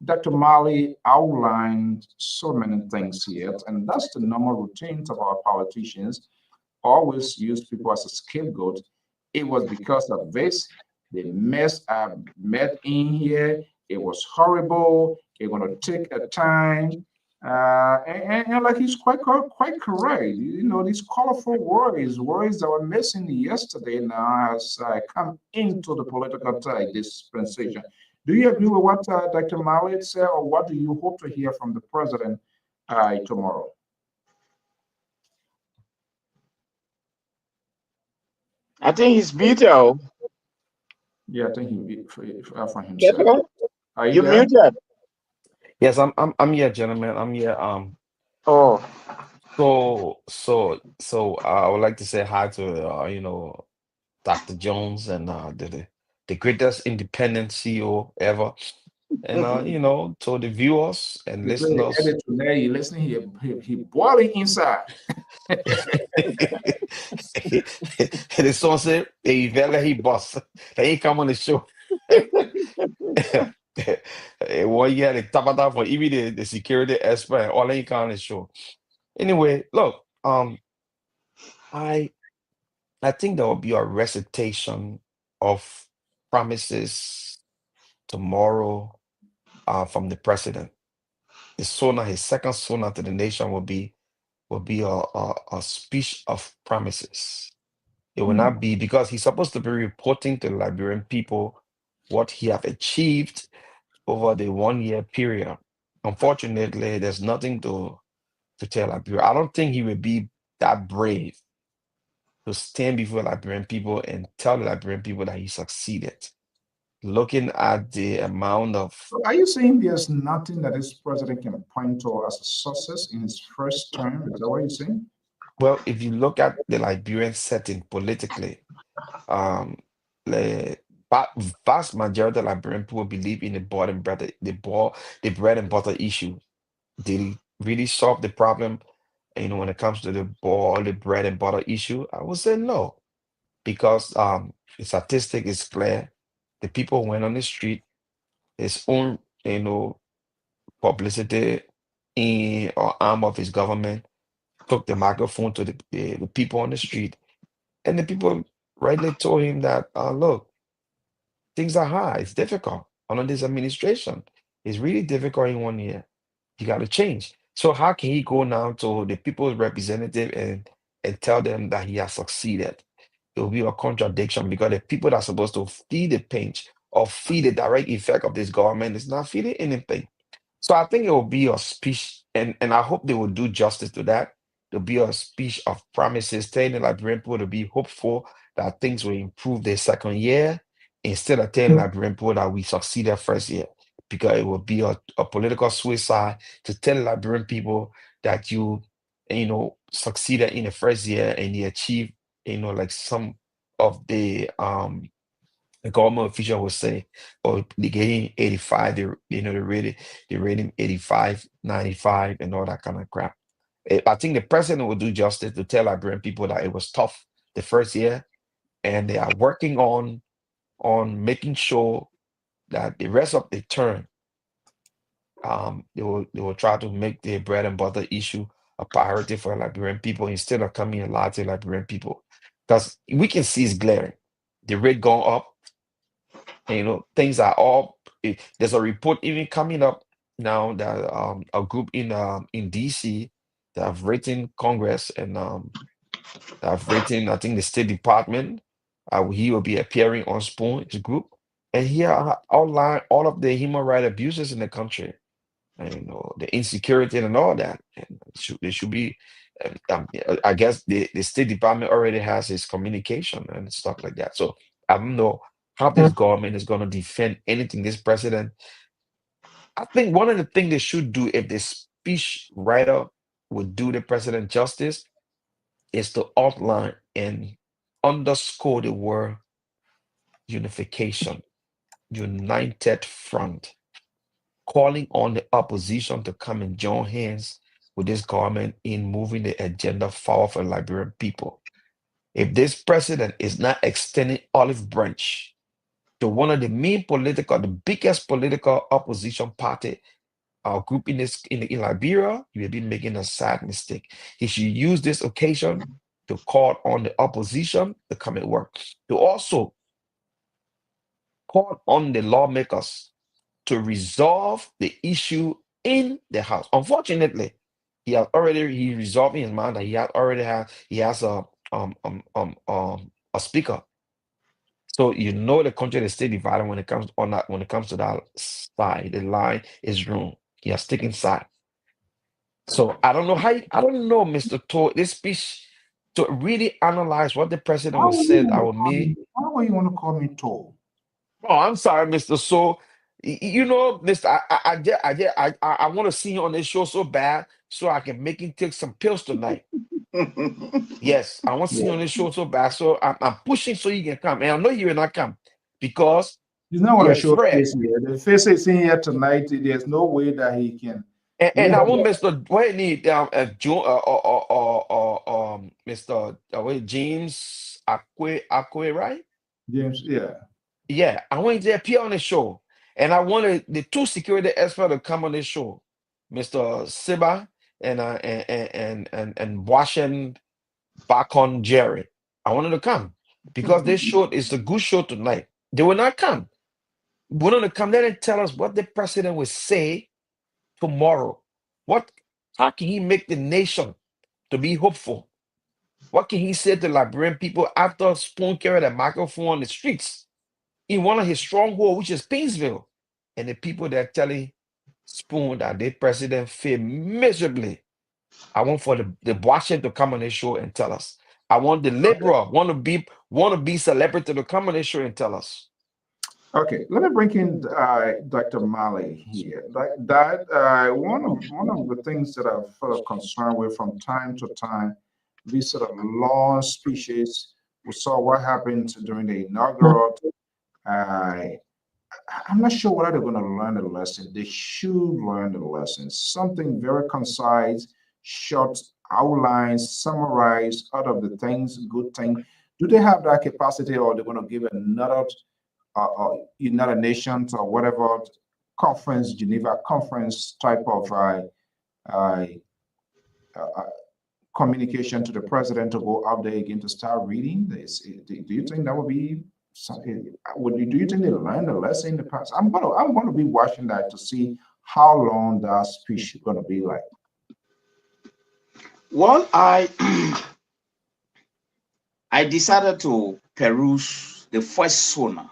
Dr. Mali outlined so many things here, and that's the normal routines of our politicians. Always use people as a scapegoat. It was because of this they met in here. It was horrible. It's going to take a time, and like he's quite correct. You know, these colorful words that were missing yesterday now has come into the political dispensation. Do you agree with what Dr. Malik said, or what do you hope to hear from the president tomorrow? I think he's muted. Yeah, I think he for himself. Are you there? muted? Yes, I'm here, gentlemen. I'm here. Oh. So I would like to say hi to Dr. Jones and the greatest independent CEO ever. And to the viewers and listeners. You listen, he boiling inside. And the song said, "Hey, Vela, he boss. They ain't come on the show." One year they top it off for even the security expert, all ain't come on the show. Anyway, look, I think there will be a recitation of promises tomorrow from the president. The SONA, his second SONA to the nation will be a speech of promises. It will not be, because he's supposed to be reporting to the Liberian people what he have achieved over the 1 year period. Unfortunately, there's nothing to tell Liberia. I don't think he will be that brave to stand before Liberian people and tell the Liberian people that he succeeded. Looking at the amount of So are you saying there's nothing that this president can point to as a success in his first term? Is that what you're saying? well, if you look at the Liberian setting politically, um, the vast majority of Liberian people believe in the the bread and butter issue. Did it really solve the problem? When it comes to the bread and butter issue, I would say no, because the statistic is clear. The people went on the street, his own, publicity in or arm of his government took the microphone to the people on the street, and the people rightly told him that, look, things are hard. It's difficult under this administration. It's really difficult in 1 year. You got to change. So how can he go now to the people's representative and tell them that he has succeeded? It will be a contradiction, because the people that are supposed to feel the pinch or feel the direct effect of this government is not feeling anything. So I think it will be a speech, and I hope they will do justice to that. There'll be a speech of promises, telling the Liberian people to be hopeful that things will improve their second year, instead of telling Liberian people that we succeeded first year, because it will be a political suicide to tell Liberian people that succeeded in the first year and you achieved, like some of the government official will say, oh, they gave him 85, they rate him 85, 95, and all that kind of crap. I think the president will do justice to tell Liberian people that it was tough the first year, and they are working on making sure that the rest of the term, they will try to make the bread and butter issue a priority for Liberian people, instead of coming and lie to Liberian people, because we can see it's glaring. The rate going up, and things are all. There's a report even coming up now that a group in DC that have written Congress, and that have written, I think, the State Department. He will be appearing on Spoon's group, and he outline all of the human rights abuses in the country, and the insecurity and all that. And there should be. I guess the State Department already has his communication and stuff like that. So I don't know how this government is going to defend anything this president. I think one of the things they should do, if the speech writer would do the president justice, is to outline and underscore the word unification, united front, calling on the opposition to come and join hands with this government in moving the agenda forward for Liberian people. If this president is not extending olive branch to one of the the biggest political opposition party group in Liberia, you will be making a sad mistake. He should use this occasion to call on the opposition to come and work, to also call on the lawmakers to resolve the issue in the House. Unfortunately, he resolved in his mind that he has a speaker. So the country is still divided when it comes to that side. The line is wrong. He has taken side. So I don't know, Mr. To this speech, to really analyze what the president How was will you said. want to call me? How will you want to call me tall? Oh, I'm sorry, Mr. So. Mr. I want to see you on this show so bad, so I can make him take some pills tonight. Yes, I want to see you on this show so bad, so I'm pushing so you can come, and I know you will not come because He's not going to you're show afraid. face here. The face is in here tonight. There's no way that he can. And I want Mr. Mr. James Akwe, right? James, yeah. Yeah, I want you to appear on the show, and I wanted the two security experts to come on this show, Mr. Siba and Washington Bakon Jerry. I wanted to come because this show is a good show tonight. They will not come. We want to come there and tell us what the president will say tomorrow. How can he make the nation to be hopeful? What can he say to Liberian people after Spoon carried a microphone on the streets in one of his strongholds, which is Painesville? And the people that are telling Spoon that their president failed miserably. I want for the Washington to come on this show and tell us. I want the liberal, want to be celebrity to come on this show and tell us. Okay, let me bring in Dr. Mali here. One of the things that I've felt concerned with from time to time, these sort of long speeches. We saw what happened during the inaugural. I'm not sure whether they're going to learn the lesson. They should learn the lesson. Something very concise, short outlines, summarize out of the things, good thing. Do they have that capacity, or they're going to give another United Nations or whatever conference, Geneva conference type of communication to the president to go out there again to start reading this? Do you think that would be something? Do you think they learned a lesson in the past? I'm gonna be watching that to see how long that speech is gonna be like. Well, I decided to peruse the first SONA.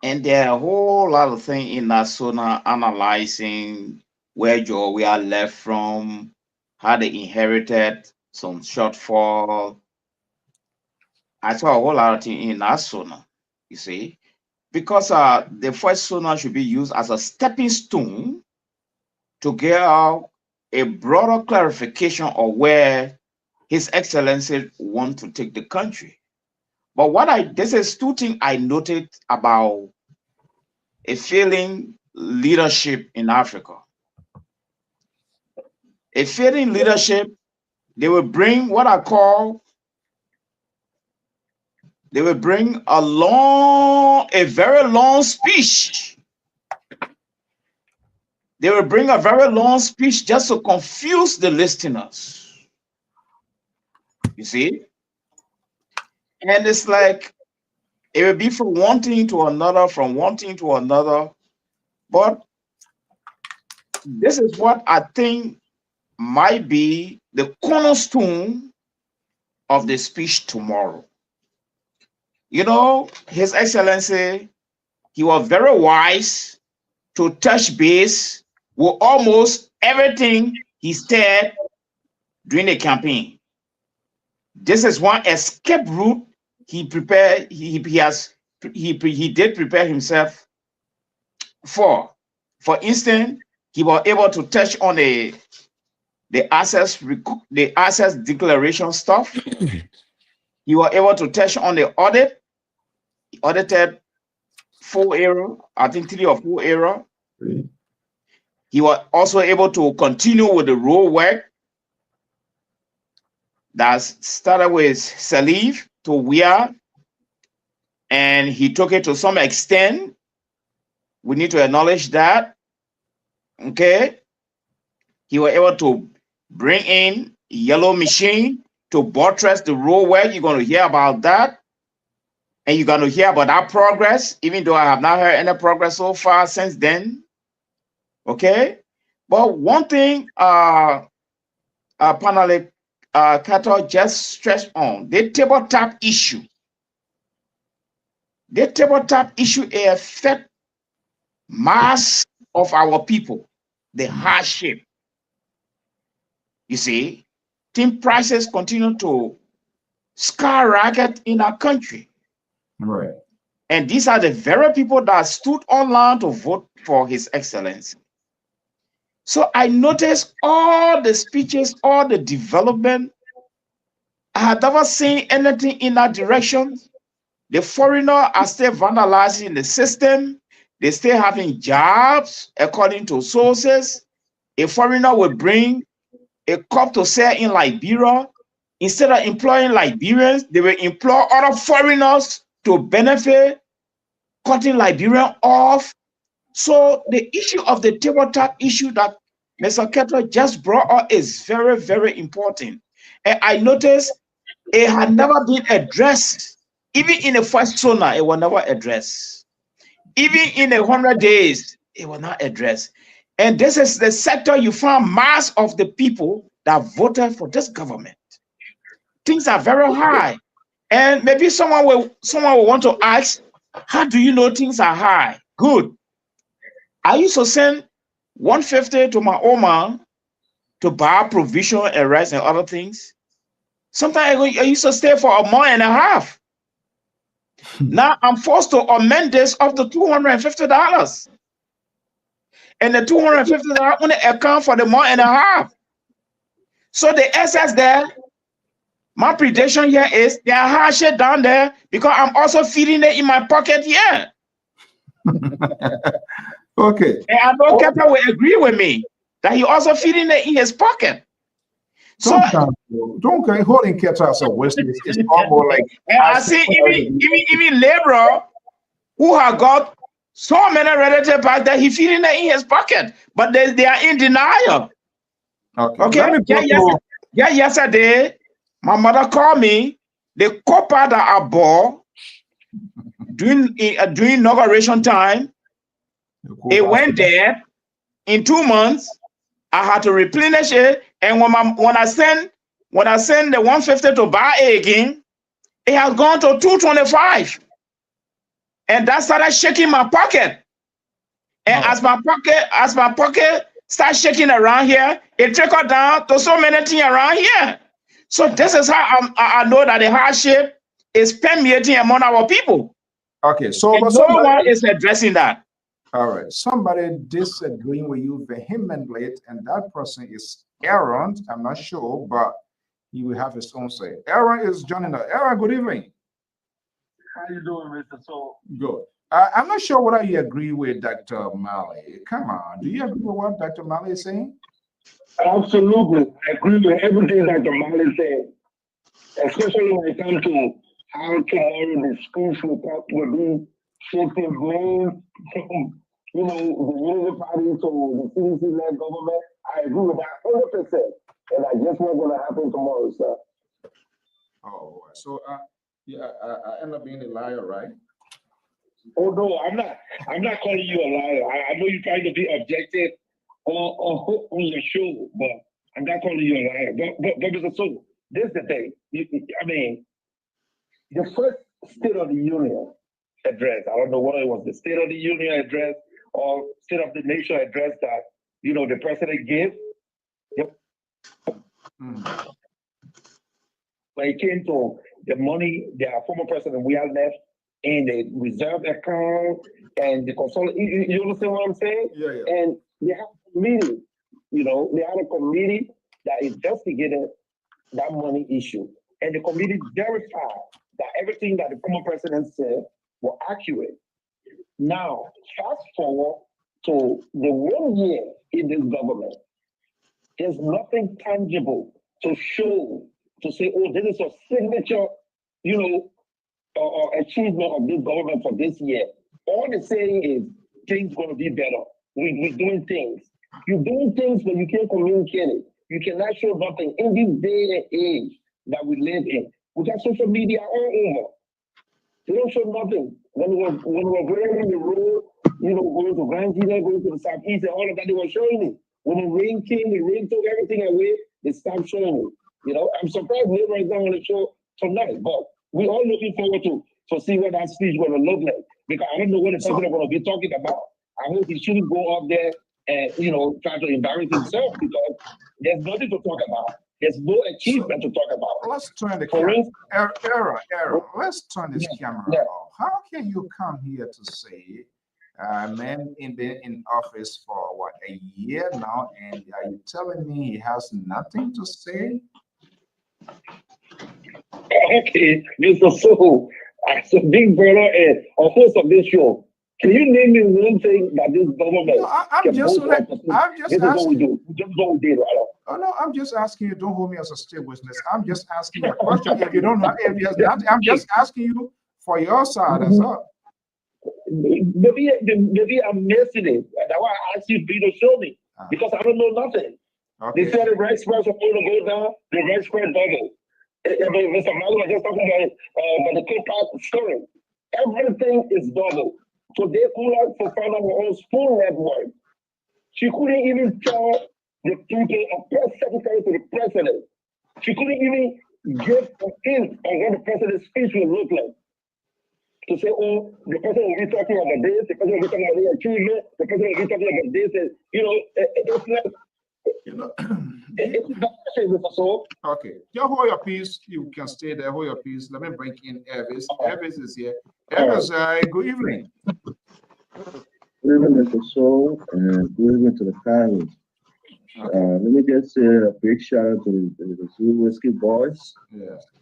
And there are a whole lot of things in that SONA analyzing where we are left from, how they inherited some shortfall. I saw a whole lot of things in that SONA, you see, because the first SONA should be used as a stepping stone to get out a broader clarification of where His Excellency wants to take the country. But this is two things I noted about a failing leadership in Africa. A failing leadership, they will bring what I call, they will bring a very long speech. They will bring a very long speech just to confuse the listeners. You see? And it's like, it will be from one thing to another, from one thing to another. But this is what I think might be the cornerstone of the speech tomorrow. You know, His Excellency, he was very wise to touch base with almost everything he said during the campaign. This is one escape route he prepared. He did prepare himself for. For instance, he was able to touch on the assets declaration stuff. He was able to touch on the audit. He audited 4 area, I think 3 or 4 area. He was also able to continue with the road work that started with Salif to Wia, and he took it to some extent. We need to acknowledge that. Okay. He was able to bring in yellow machine to buttress the road work. You're going to hear about that. And you're going to hear about that progress, even though I have not heard any progress so far since then. Okay. But one thing panelist Kato just stressed on, the tabletop issue. The tabletop issue affects mass of our people, the hardship. You see, tin prices continue to skyrocket in our country. Right. And these are the very people that stood online to vote for His Excellency. So I noticed all the speeches, all the development. I had never seen anything in that direction. The foreigners are still vandalizing the system. They still having jobs, according to sources. A foreigner will bring a cup to sell in Liberia. Instead of employing Liberians, they will employ other foreigners to benefit, cutting Liberian off. So the issue of the tabletop issue that Mr. Kettler just brought up is very, very important. And I noticed it had never been addressed Even in the first SONA, it was never addressed. Even in 100 days, it was not addressed. And this is the sector you find mass of the people that voted for this government. Things are very high. And maybe someone will want to ask, how do you know things are high? Good. I used to send 150 to my old man to buy provision and rice and other things. Sometimes I used to stay for a month and a half. Now I'm forced to amend this up to $250. And the $250 only account for the month and a half. So the excess there, my prediction here is there are hardship down there because I'm also feeding it in my pocket here. Okay. And I know Kepler will agree with me that he also feeding it in his pocket. So Don't go holding Kepler as a waste. It's almost like. And I see even Liberia who have got so many relatives back there, he feeding it in his pocket, but they are in denial. Okay. Yesterday, my mother called me. The copper that I bought during inauguration time, it went there. In 2 months, I had to replenish it. And when I send the 150 to buy it again, it has gone to 225. And that started shaking my pocket. And as my pocket starts shaking around here, it trickled down to so many things around here. So this is how I know that the hardship is permeating among our people. Okay, so and no one is addressing that. All right, somebody disagreeing with you vehemently, and that person is Aaron. I'm not sure, but he will have his own say. Aaron is joining us. Aaron, good evening. How you doing, Mr. Soul? Good. I'm not sure whether you agree with Dr. Malley. Come on, do you agree with what Dr. Malley is saying? Absolutely. I agree with everything Dr. Malley said, especially when it comes to how tomorrow the schools will be shifting blame from, the unity party to the CDC-led government. I agree with that 100%. And I guess what's going to happen tomorrow, sir. Oh, so I end up being a liar, right? Oh no, I'm not calling you a liar. I know you're trying to be objective on your show, but I'm not calling you a liar. But Mr. Soul, this is the thing. The first State of the Union address, I don't know whether it was the State of the Union address or State of the Nation address that the president gave. Yep. When it came to the money their former president we had left in the reserve account and the consolidation, you understand what I'm saying? Yeah. And they had a committee, they had a committee that investigated that money issue. And the committee verified that everything that the former president said was accurate. Now, fast forward to the 1 year in this government, there's nothing tangible to show, to say, oh, this is a signature, achievement of this government for this year. All they're saying is things going to be better. We're doing things. You're doing things, but you can't communicate it. You cannot show nothing in this day and age that we live in. We got social media all over. They don't show nothing. When we were going on the road, going to Grand Gila, going to the Southeast, and all of that, they were showing it. When the rain came, the rain took everything away, they stopped showing it. I'm surprised Liberia is not on the show tonight, but we're all looking forward to see what that speech is going to look like. Because I don't know what the president is going to be talking about. I hope he shouldn't go up there and, try to embarrass himself because there's nothing to talk about. There's no achievement to talk about. Let's turn the camera. Aaron, let's turn this camera off. How can you come here to say, man, been in office for a year now, and are you telling me he has nothing to say? Okay, Mr. Soho, as a big brother and a host of this show, can you name me one thing that this government this is what we do. Just what we did, right? Oh no, I'm just asking you. Don't hold me as a state witness. I'm just asking you a question. If you don't know, I'm just asking you for your side. That's all. Maybe I'm missing it. That's why I asked you to show me because I don't know nothing. Okay. They said the red spreads are going to go down. The red spread double. Mr. Malu was just talking about the co-part story. Everything is double. So they could not find out her own school network. She couldn't even tell the people of press secretary to the president. She couldn't even give a hint on what the president's speech would look like. To say, oh, the president will be talking about this, the president will be talking about the achievement, the president will be talking about this, and, it's not. Okay, just hold your peace. You can stay there. Hold your peace. Let me bring in Elvis. Elvis is here. Elvis, good evening. Good evening, Mr. Soul, and good evening to the family. Let me just say a big shout out to the Zoo Whiskey Boys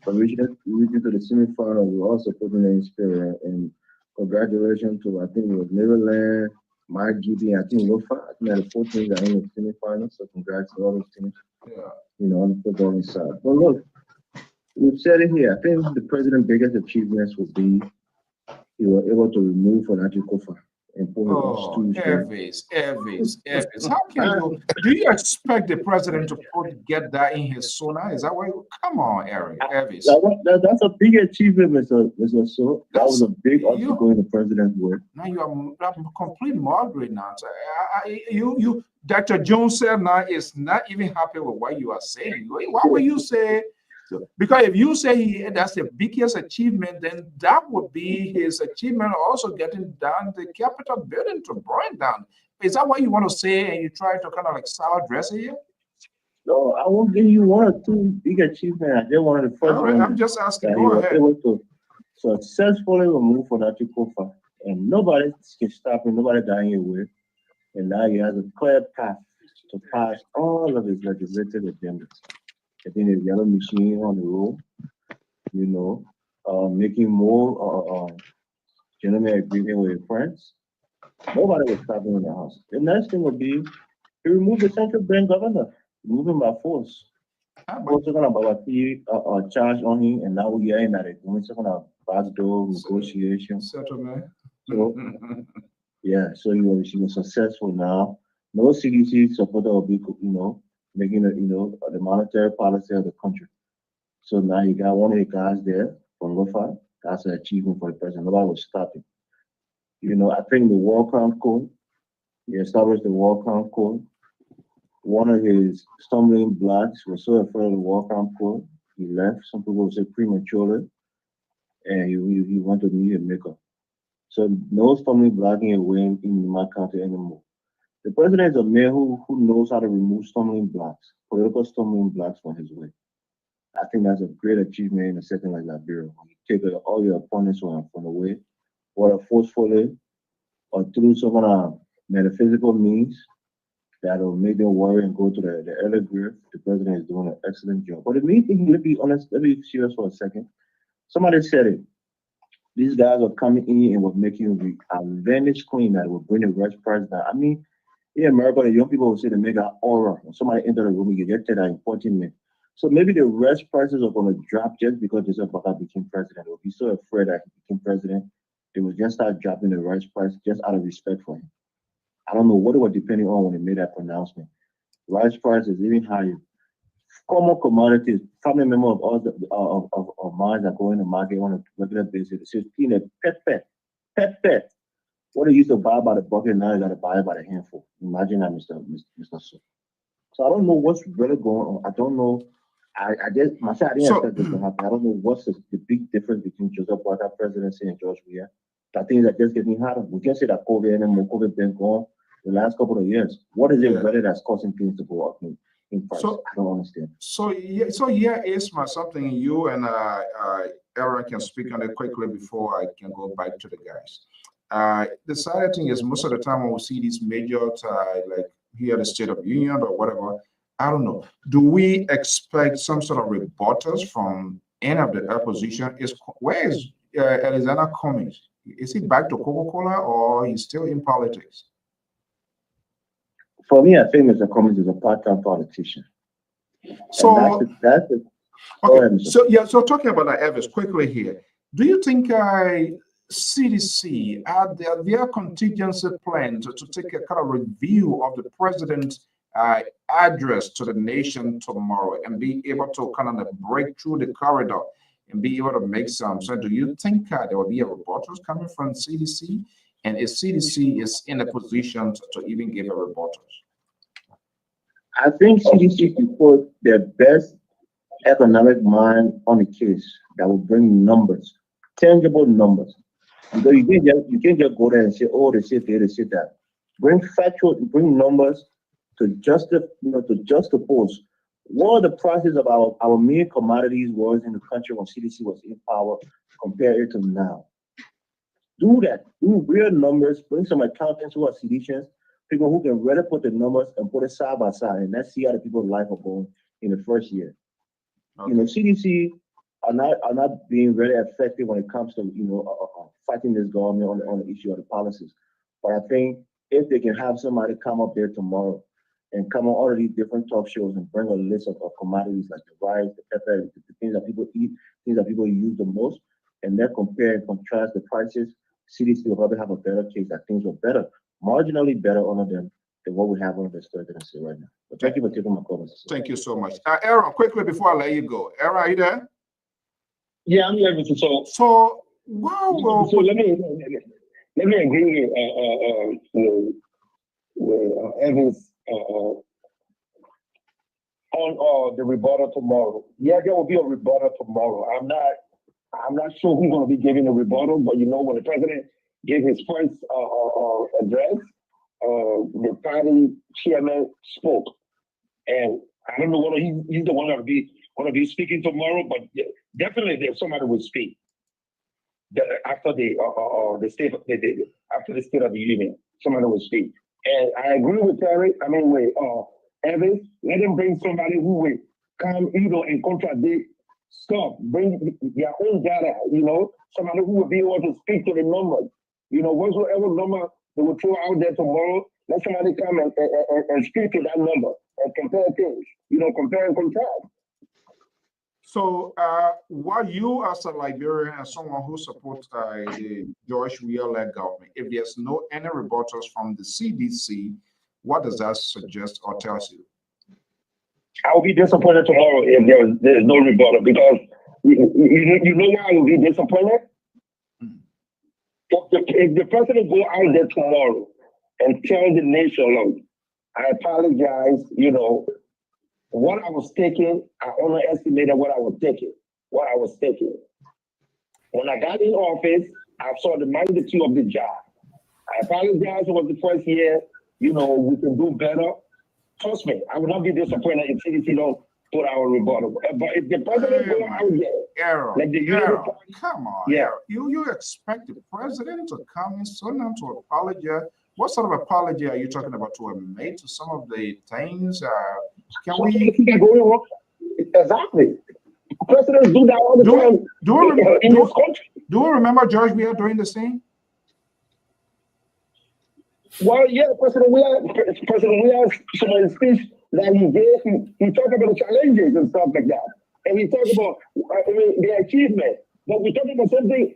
for reaching to the semifinal. We're also putting in spirit, and congratulations to, I think it was Neverland, Mike GB, I think Lofa. I think the 4 teams are in the semifinals, so congrats to all those teams. On the football side. But look, we've said it here. I think the president's biggest achievements would be he was able to remove Fonachi Kofa and put Elvis. How can you? Do you expect the president to get that in his SONA? Is that why? Come on, Eric. Elvis. That's a big achievement, Mr. So. That was a big obstacle in the president's work. Now you are complete Margaret now. You Dr. Jones said now is not even happy with what you are saying. Why would you say? Because if you say that's the biggest achievement, then that would be his achievement also getting down the Capitol building to burn down. Is that what you want to say and you try to kind of like salad dress it here? No, I won't give you 1 or 2 big achievements. I just wanted the first one. I'm just asking. Go ahead. Able to successfully remove Fonachi Kofa, and nobody can stop him, nobody dying your way. And now he has a clear path to pass all of his legislative agendas. I think the yellow machine on the road, making more gentleman agreement with your friends. Nobody was stopping in the house. The next thing would be to remove the central bank governor, remove him by force. Also going to charge on him, and now we are in that doing some kind of backdoor negotiation. Settlement. So, so she was successful now. No CDC supporter will be, making the monetary policy of the country. So now you got one of the guys there from Lofa. That's an achievement for the president. Nobody was stopping. I think the War Crime Code, he established the War Crime Code. One of his stumbling blocks was so afraid of the War Crime Code, he left. Some people would say prematurely, and he went to meet a maker. So no stumbling blocking away in my country anymore. The president is a man who knows how to remove stumbling blocks, political stumbling blocks from his way. I think that's a great achievement in a setting like Liberia. You take all your opponents from the way, whether forcefully or through some kind of metaphysical means that will make them worry and go to the early grave. The president is doing an excellent job. But the main thing, let me be honest, let me be serious for a second. Somebody said it. These guys are coming in and were making a Venice queen that will bring the rest price down. I mean, in America, the young people will say they make an aura. When somebody enter the room, you get that in 14 minutes. So maybe the rest prices are going to drop just because Joseph Baka became president. They'll be so afraid that he became president, they will just start dropping the rice price just out of respect for him. I don't know what they were depending on when they made that pronouncement. Rice price is even higher. Common commodities, family member of all of mine that go in the market on a regular basis. It's just pet. What they used to buy by the bucket, now you got to buy it by the handful. Imagine that, Mr. So. So I don't know what's really going on. I don't know. I didn't expect this to happen. I don't know what's the big difference between Joseph Baka presidency and George Weah. That things are just getting harder. We can't say that COVID anymore. COVID been gone the last couple of years. What is it really that's causing things to go up in price? So, I don't understand. So Isma, something you and Aaron can speak on it quickly before I can go back to the guys. The sad thing is most of the time when we see these major like here the State of Union or whatever, I don't know. Do we expect some sort of rebuttals from any of the opposition? Where is Alexander Cummings? Is he back to Coca-Cola or he's still in politics? For me, I think Mr. Cummings is a part-time politician. So that's it. Okay. So talking about that, Elvis, quickly here. Do you think CDC had their contingency plan to take a kind of review of the president's address to the nation tomorrow and be able to kind of break through the corridor and be able to make some. So do you think there will be a reporters coming from CDC? And if CDC is in a position to even give a reporters? I think CDC can put their best economic mind on the case that will bring numbers, tangible numbers. Because you can't just go there and say, oh, they said there, they said that. Bring factual, bring numbers to juxtapose what the prices of our main commodities was in the country when CDC was in power compared it to now. Do that. Do real numbers. Bring some accountants who are CDCians, people who can really put the numbers and put it side by side, and let's see how the people's life are going in the first year. Okay. CDC are not being very effective when it comes to fighting this government on the issue of the policies. But I think if they can have somebody come up there tomorrow and come on all of these different talk shows and bring a list of commodities like the rice, the pepper, the things that people eat, things that people use the most, and then compare and contrast the prices, CDC will probably have a better case that things were better, marginally better under them than what we have under the story that I see right now. But thank you for taking my comments. Thank you so much. Aaron, quickly before I let you go. Aaron, are you there? Yeah, I'm here. So wow. So let me agree with Evans on the rebuttal tomorrow. Yeah, there will be a rebuttal tomorrow. I'm not sure who's going to be giving a rebuttal, but when the president gave his first address, the party chairman spoke, and I don't know whether he's the one that will be speaking tomorrow, but definitely there's somebody will speak after the state of the union. Somebody will speak, and I agree with Terry. I mean, with Evans, let him bring somebody who will come, and contradict stuff. Bring their own data. Somebody who will be able to speak to the numbers. Whatsoever number they will throw out there tomorrow, let somebody come and speak to that number and compare things. Compare and contrast. So, while you as a Liberian and someone who supports the George Weah-led government, if there's any rebuttals from the CDC, what does that suggest or tell you? I will be disappointed tomorrow if there's no rebuttal, because you know why I will be disappointed? If the president go out there tomorrow and tell the nation, look, I apologize, what I was taking, I underestimated what I was taking. When I got in office, I saw the magnitude of the job. I apologize, it was the first year, we can do better. Trust me, I will not be disappointed if CDC don't put our rebuttal. But if the president go out there, like the Union Party, come on, yeah, you expect the president to come in soon to apologize? What sort of apology are you talking about to have made to some of the things? Can we? Exactly. Presidents do that all the time. Do we remember George Weah doing the same? Well, yeah, President Weah, some of his speech that he gave, he talked about the challenges and stuff like that. And he talked about the achievement. But we're talking about something.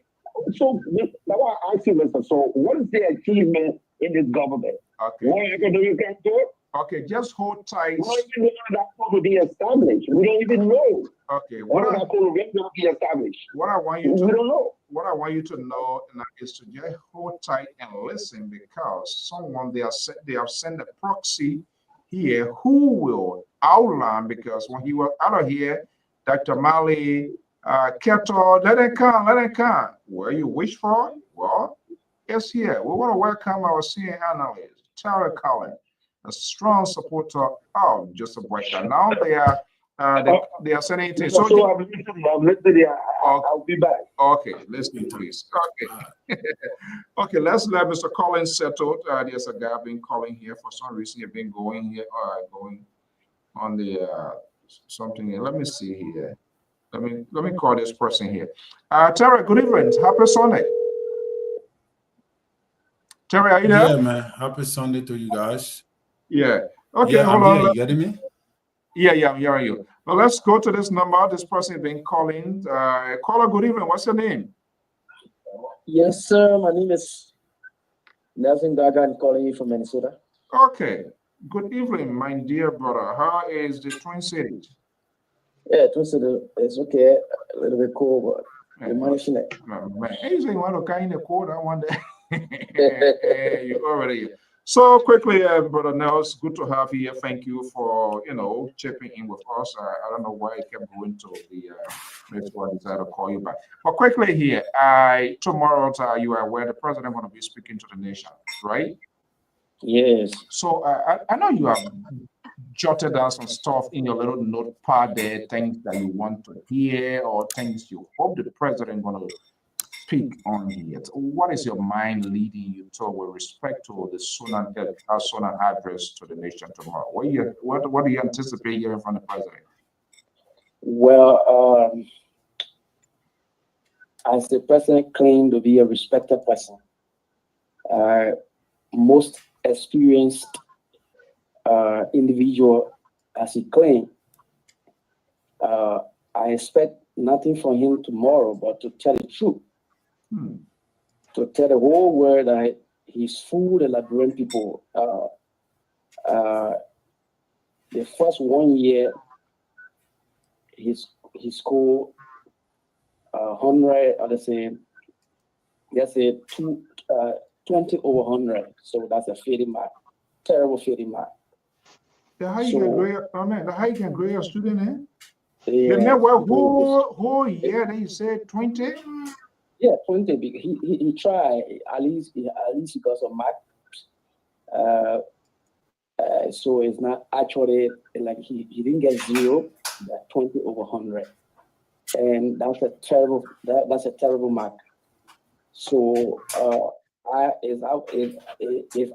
So now I ask you, Mr. So what is the achievement in this government? Okay. What economic report? Okay, just hold tight. We don't even know when that code will be established. We don't even know. Okay. When that code will be established. What I want you to we don't know. What I want you to know is to just hold tight and listen, because someone they have sent a proxy here who will outline, because when he was out of here, Dr. Mali Keto, let it come. Where you wish for? Well, it's here. We want to welcome our senior analyst, Tara Collins, a strong supporter of Joseph Boyka. Now they are sending it. So I'm listening. I'll be back. Okay, listen, please. Okay. Okay, let's let Mr. Collins settle. There's a guy been calling here for some reason. He's been going here, going on the something here. Let me see here. Let me call this person here. Terry, good evening. Happy Sunday. Terry, are you there? Yeah, man. Happy Sunday to you guys. Yeah. Okay, yeah, hold I'm on. here. You getting me? Yeah, I'm hearing you. Well, let's go to this number. This person has been calling. Caller, good evening. What's your name? Yes, sir. My name is Nelson Gaga. I'm calling you from Minnesota. Okay. Good evening, my dear brother. How is the Twin Cities? Yeah, it's okay. A little bit cold, but we're managing it. Man, you say you want to kind of cold, I wonder. You already. So quickly, brother Nels, good to have you here. Thank you for chipping in with us. I don't know why I kept going to the next one. I decided to call you back. But quickly here, tomorrow you are aware the president going to be speaking to the nation, right? Yes. So I know you have jotted down some stuff in your little notepad there, things that you want to hear or things you hope the president going to speak on here. What is your mind leading you to with respect to the SONA address to the nation tomorrow? What do you anticipate hearing from the president? Well, as the president claimed to be a respected person, most experienced individual, as he claimed, I expect nothing from him tomorrow but to tell the truth. To tell the whole world that he's fooled the Liberian people. The first 1 year, he scored 100, let's say 20 over 100. So that's a fading mark, terrible fading mark. How you can grade? How you can grade a student? Yeah, the network whole year. Then you said 20. Yeah, 20. He tried at least he got some marks. So it's not actually like he didn't get 0, but 20 over 100, and that's a terrible mark. So if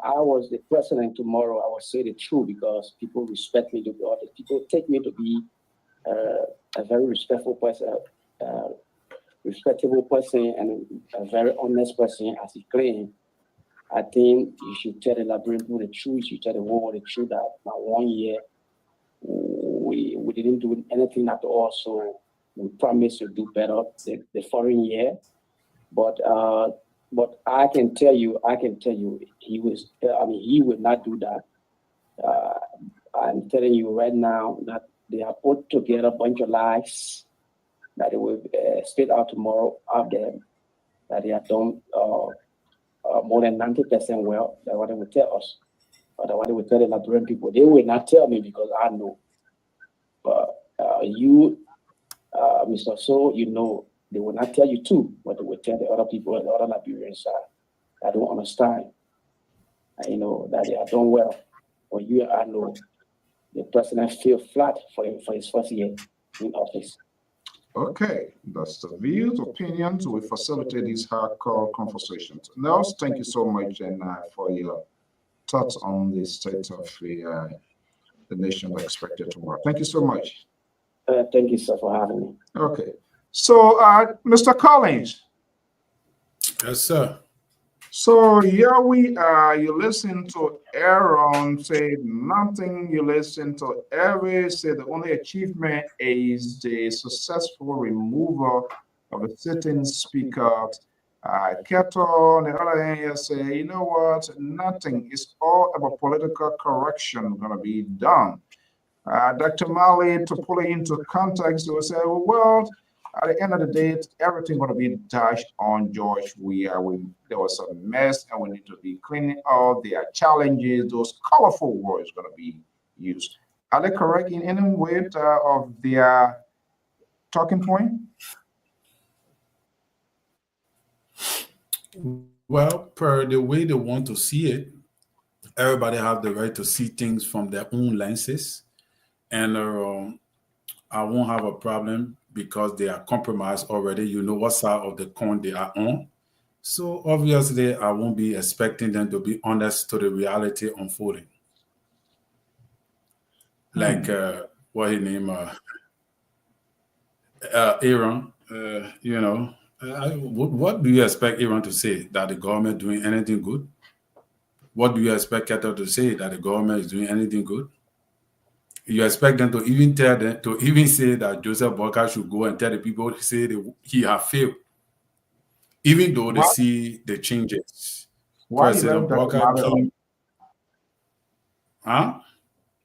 I was the president tomorrow, I would say the truth because people respect me to be honest. People take me to be a very respectful person, respectable person, and a very honest person, as he claimed. I think you should tell the Liberian people the truth. You should tell the world the truth that now 1 year we didn't do anything at all. So we promise to do better the following year. But I can tell you, he would not do that. I'm telling you right now that they have put together a bunch of lies that they will spit out tomorrow out there, that they have done more than 90% well. That's what they will tell us. But what they will tell the Liberian people, they will not tell me because I know. But you, Mr. So, they will not tell you too, but they will tell the other people, the other Liberians that don't understand. That they are done well. But you, I know, the president feel flat for his first year in office. Okay, that's the views, opinions. We facilitate these hardcore conversations. Nels, thank you so much and for your thoughts on the state of the nation expected tomorrow. Thank you so much. Thank you, sir, for having me. Okay, so Mr. Collins. Yes, sir. So here we are. You listen to Aaron say nothing. You listen to Eric say the only achievement is the successful removal of a sitting speaker. Keto, on the other hand, you say, you know what? Nothing. It's all about political correction going to be done. Dr. Mali, to pull it into context, will say, well, at the end of the day, everything going to be dashed on George. There was a mess, and we need to be cleaning up. There are challenges. Those colorful words going to be used. Are they correct in any way of their talking point? Well, per the way they want to see it, everybody have the right to see things from their own lenses, and I won't have a problem because they are compromised already. You know what side of the coin they are on. So obviously, I won't be expecting them to be honest to the reality unfolding. Like what his name, Aaron. What do you expect Aaron to say? That the government doing anything good? What do you expect Keto to say? That the government is doing anything good? You expect them to even say that Joseph Boakai should go and tell the people he has failed, even though they see the changes. Why President Boakai came. Huh?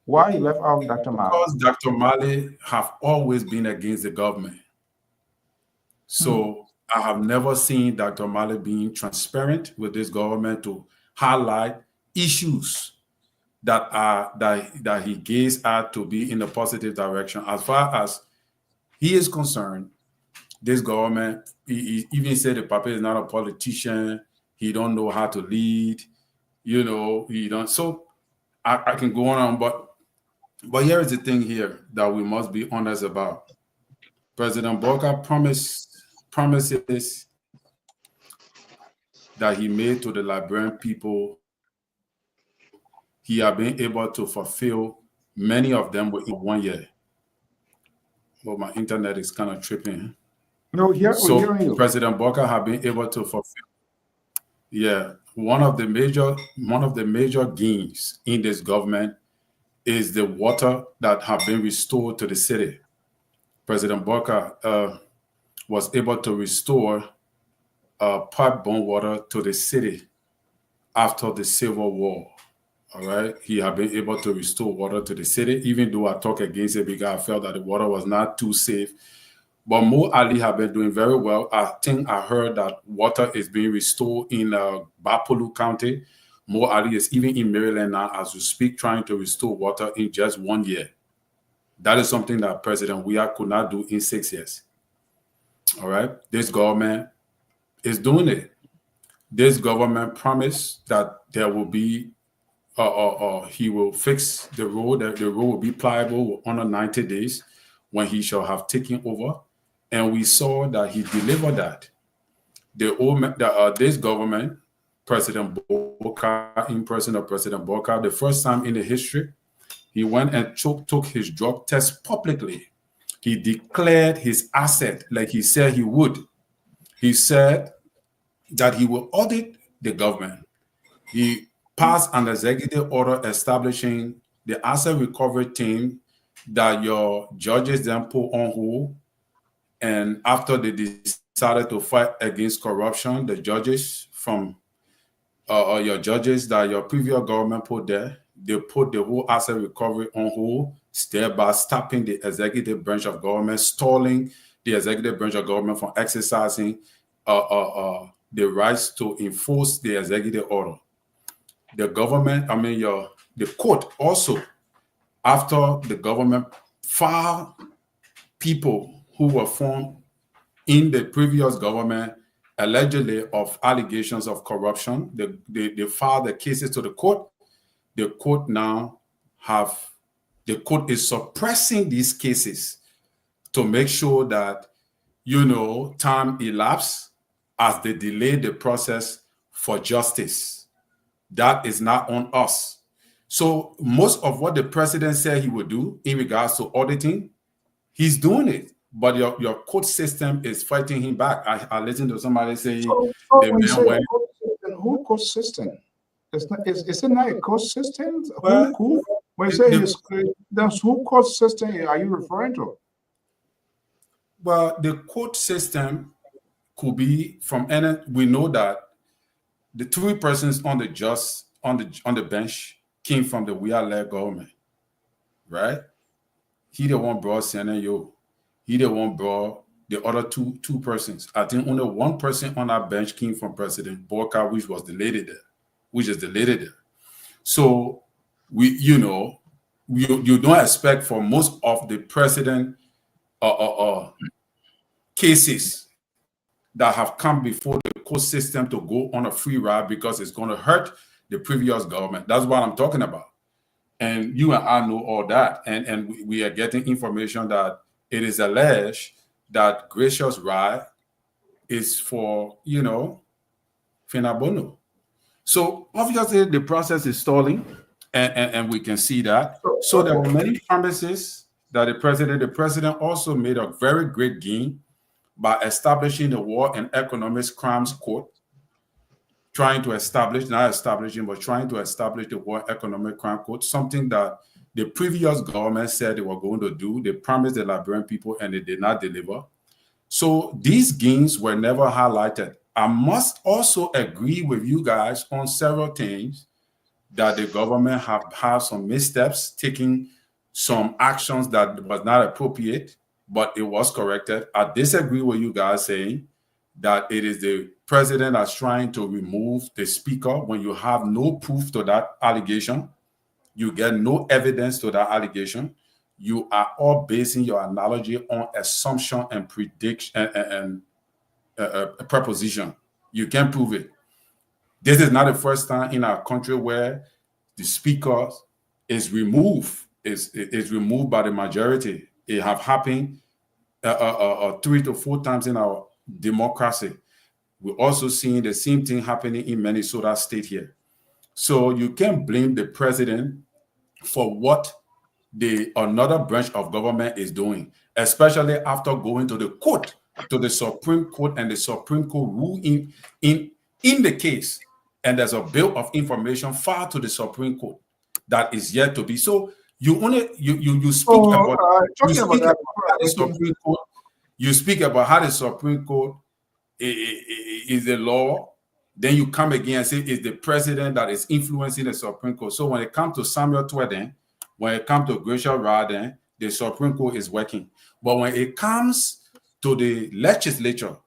Why you left out Dr. Mali? Because Dr. Mali have always been against the government. So I have never seen Dr. Mali being transparent with this government to highlight issues that he gazed at to be in a positive direction. As far as he is concerned, this government, he even said the Papa is not a politician. He don't know how to lead. You know, he don't. So I can go on, but here is the thing here that we must be honest about. President Boka promises that he made to the Liberian people, he have been able to fulfill many of them within 1 year. Well, my internet is kind of tripping. No, here So we're hearing you. President Boka have been able to fulfill. Yeah, one of the major gains in this government is the water that have been restored to the city. President Boka was able to restore pipe-borne water to the city after the Civil War. All right, he had been able to restore water to the city, even though I talk against it because I felt that the water was not too safe. But Mo Ali have been doing very well. I think I heard that water is being restored in Bapolu County. Mo Ali is even in Maryland now as we speak, trying to restore water in just 1 year. That is something that President Weah could not do in 6 years. All right, this government is doing it. This government promised that there will be he will fix the road, that the road will be pliable under 90 days when he shall have taken over. And we saw that he delivered that. This government, President Boka, in person of President Boka, the first time in the history, he went and took his drug test publicly. He declared his asset like he said he would. He said that he will audit the government. He passed an executive order establishing the asset recovery team that your judges then put on hold. And after they decided to fight against corruption, the judges from your judges that your previous government put there, they put the whole asset recovery on hold, thereby stopping the executive branch of government, stalling the executive branch of government from exercising the rights to enforce the executive order. The government, the court also, after the government filed people who were formed in the previous government allegedly of allegations of corruption, they filed the cases to the court. The court is suppressing these cases to make sure that, time elapses as they delay the process for justice. That is not on us. So most of what the president said he would do in regards to auditing, he's doing it. But your court system is fighting him back. I listened to somebody say who court system? Is it not a court system? Who? When you say that's who court system are you referring to? Well, the court system could be from any. We know that the 3 persons on the bench came from the Weah-led government, right? He the one brought Senayo. He the one brought the other two persons. I think only 1 person on that bench came from President Boka, which is the lady there. So you don't expect for most of the president cases that have come before the court system to go on a free ride because it's going to hurt the previous government. That's what I'm talking about. And you and I know all that. And we are getting information that it is alleged that Gracious Rye is for, Finabono. So obviously the process is stalling and we can see that. So there were many promises that the president also made a very great gain by establishing the War and Economic Crimes Court, trying to establish the War and Economic Crime Court, something that the previous government said they were going to do. They promised the Liberian people and they did not deliver. So these gains were never highlighted. I must also agree with you guys on several things that the government have had some missteps, taking some actions that was not appropriate, but it was corrected. I disagree with you guys saying that it is the president that's trying to remove the speaker when you have no proof to that allegation. You get no evidence to that allegation. You are all basing your analogy on assumption and prediction and preposition. You can't prove it. This is not the first time in our country where the speaker is removed, is removed by the majority. It have happened 3 to 4 times in our democracy. We're also seeing the same thing happening in Minnesota state here. So you can't blame the president for what another branch of government is doing, especially after going to the court, to the Supreme Court, and the Supreme Court rule in the case. And there's a bill of information filed to the Supreme Court that is yet to be. So you speak about the Supreme Court. You speak about how the Supreme Court is the law. Then you come again and say it's the president that is influencing the Supreme Court. So when it comes to Samuel Tweeden, when it comes to Gracia Radin, the Supreme Court is working. But when it comes to the legislature,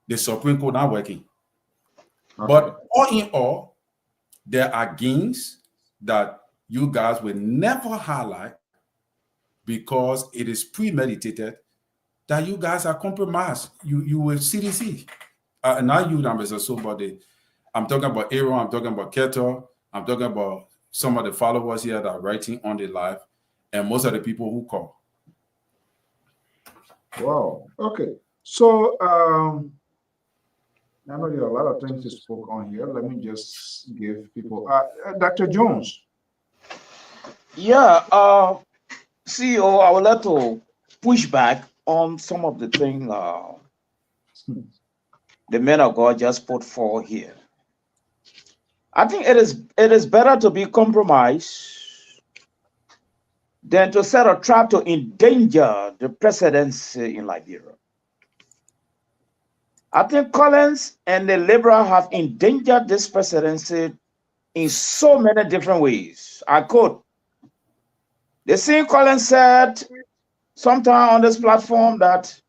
the Supreme Court not working. Okay. But all in all, there are gains that you guys will never highlight because it is premeditated that you guys are compromised. You will CDC. Not you, Mr. Sobody. I'm talking about Aaron, I'm talking about Keto, I'm talking about some of the followers here that are writing on the live, and most of the people who call. Wow. Okay. So I know there are a lot of things you spoke on here. Let me just give people Dr. Jones. Yeah, CEO, I would like to push back on some of the things the men of God just put forward here. I think it is better to be compromised than to set a trap to endanger the presidency in Liberia. I think Collins and the Liberal have endangered this presidency in so many different ways. I quote, the same Collins said sometime on this platform that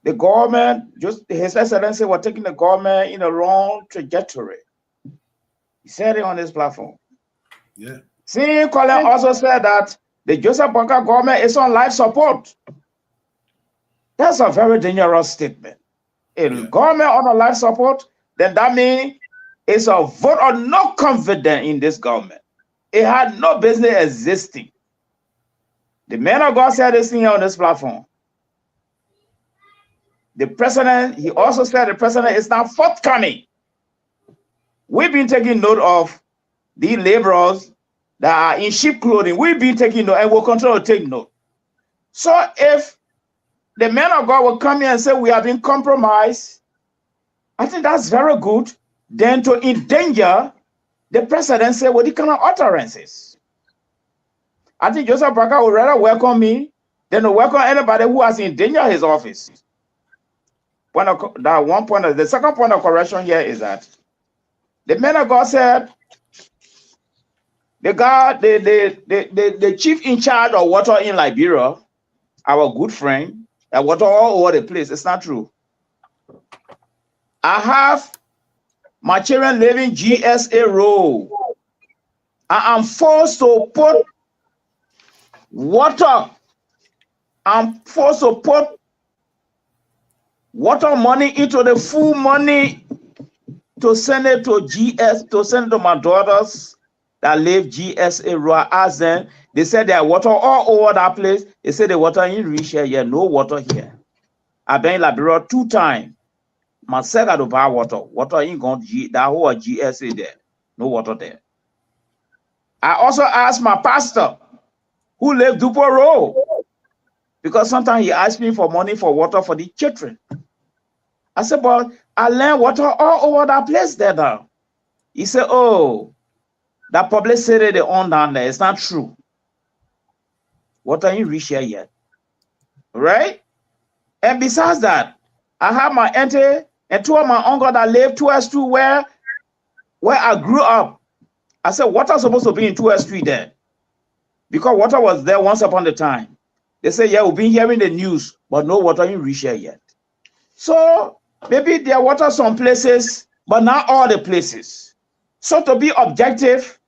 the government, His Excellency was taking the government in a wrong trajectory. He said it on this platform. Yeah. See, Colin also said that the Joseph Boakai government is on life support. That's a very dangerous statement. If government on a life support, then that means it's a vote of no confidence in this government. It had no business existing. The man of God said this thing on this platform. The president, he also said the president is not forthcoming. We've been taking note of the laborers that are in sheep clothing. We've been taking note and will continue to take note. So if the man of God will come here and say we have been compromised, I think that's very good. Then to endanger the presidency with the kind of utterances. I think Joseph Boakai would rather welcome me than to welcome anybody who has endangered his office. The second point of correction here is that the man of God said the chief in charge of water in Liberia, our good friend, that water all over the place. It's not true. I have my children living GSA road. I am forced to put water. I'm forced to put water money into the full money to send it to to send to my daughters that live GSA road. Ask them, they said there are water all over that place. They said the water ain't reach here yet, no water here. I've been in Liberia 2 times. My second to buy water. Water ain't gone that whole GSA there. No water there. I also asked my pastor who lived Dupo Road, because sometimes he asked me for money for water for the children. I said, but I learned water all over that place there now. He said, oh, that publicity they own down there, it's not true. Water ain't reached here yet. Right? And besides that, I have my auntie and 2 of my uncles that live 2 as 2 where I grew up. I said, water supposed to be in 2S Street there. Because water was there once upon a time. They say, yeah, we've been hearing the news, but no water in reach here yet. So maybe there are water some places, but not all the places. So to be objective,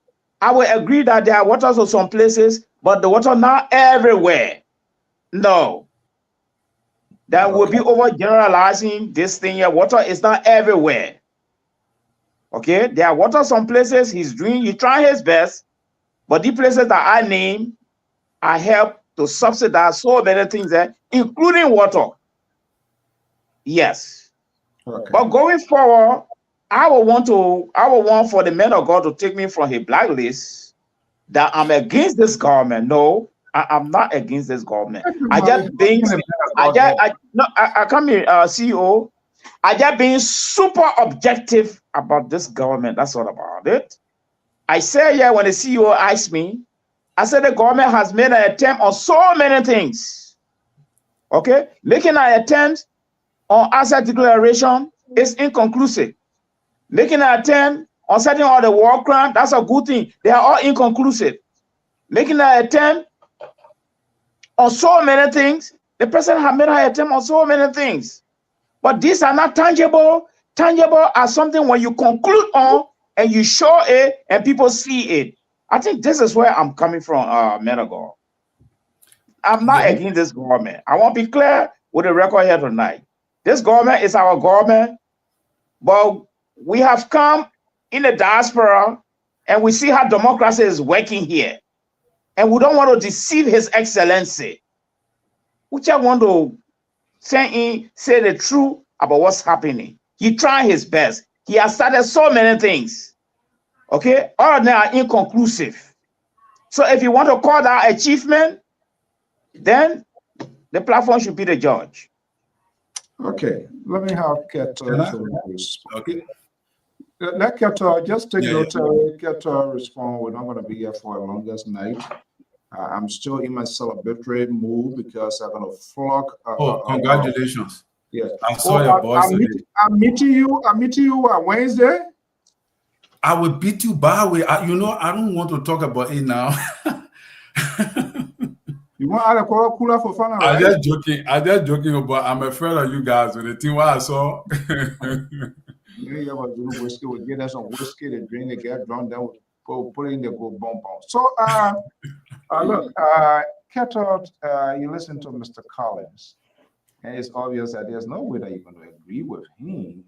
I will agree that there are waters in some places, but the water not everywhere. No. That will be overgeneralizing this thing here. Water is not everywhere. Okay, there are water some places he's trying his best, but the places that I name, I help to subsidize so many things there, including water. Yes. Okay. But going forward, I will want for the men of God to take me from a blacklist that I'm against this government. No, I'm not against this government. I just being CEO. I just being super objective about this government. That's all about it. I say when the CEO asked me, I said the government has made an attempt on so many things. Okay, making an attempt on asset declaration is inconclusive. Making an attempt on setting all the war crime, that's a good thing. They are all inconclusive. Making an attempt on so many things, the president has made an attempt on so many things. But these are not tangible. Tangible are something when you conclude on and you show it and people see it. I think this is where I'm coming from, Menago. I'm not against this government. I want to be clear with the record here tonight. This government is our government, but we have come in the diaspora and we see how democracy is working here. And we don't want to deceive His Excellency. We just want to say the truth about what's happening. He tried his best. He has started so many things. Okay, all of them are inconclusive. So if you want to call that achievement, then the platform should be the judge. Okay, let me have Keto to respond. Okay. Let Keto just take note. Keto respond. We're not going to be here for a longest night. I'm still in my celebratory mood because I'm going to flock. Congratulations! Yes, I saw your boss today. I'm meeting you on Wednesday. I will beat you by way. I don't want to talk about it now. You want to cooler for fun? I'm just joking. But I'm afraid of you guys with the thing what I saw. You ever do whiskey? We get us some whiskey to drink, they get drunk, then we go put it in the go bump on. So look, Keto, you listen to Mr. Collins, and it's obvious that there's no way that you're going to agree with him.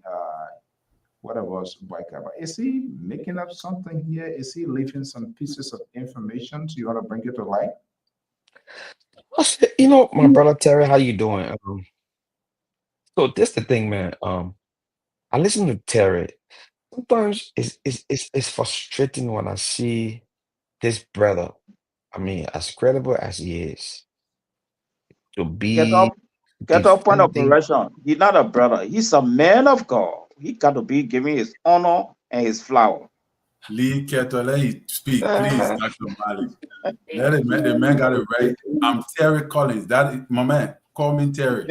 Whatever white guy, but is he making up something here? Is he leaving some pieces of information? So you want to bring it to light? My brother Terry, how you doing? So this the thing, man. I listen to Terry. Sometimes it's frustrating when I see this brother. I mean, as credible as he is, to be Get up point of defending. correction. He's not a brother. He's a man of God. He got to be giving his honor and his flower. Lee Keto, let him speak, please, Dr. Mali. The man got it right. I'm Terry Collins. My man. Call me Terry.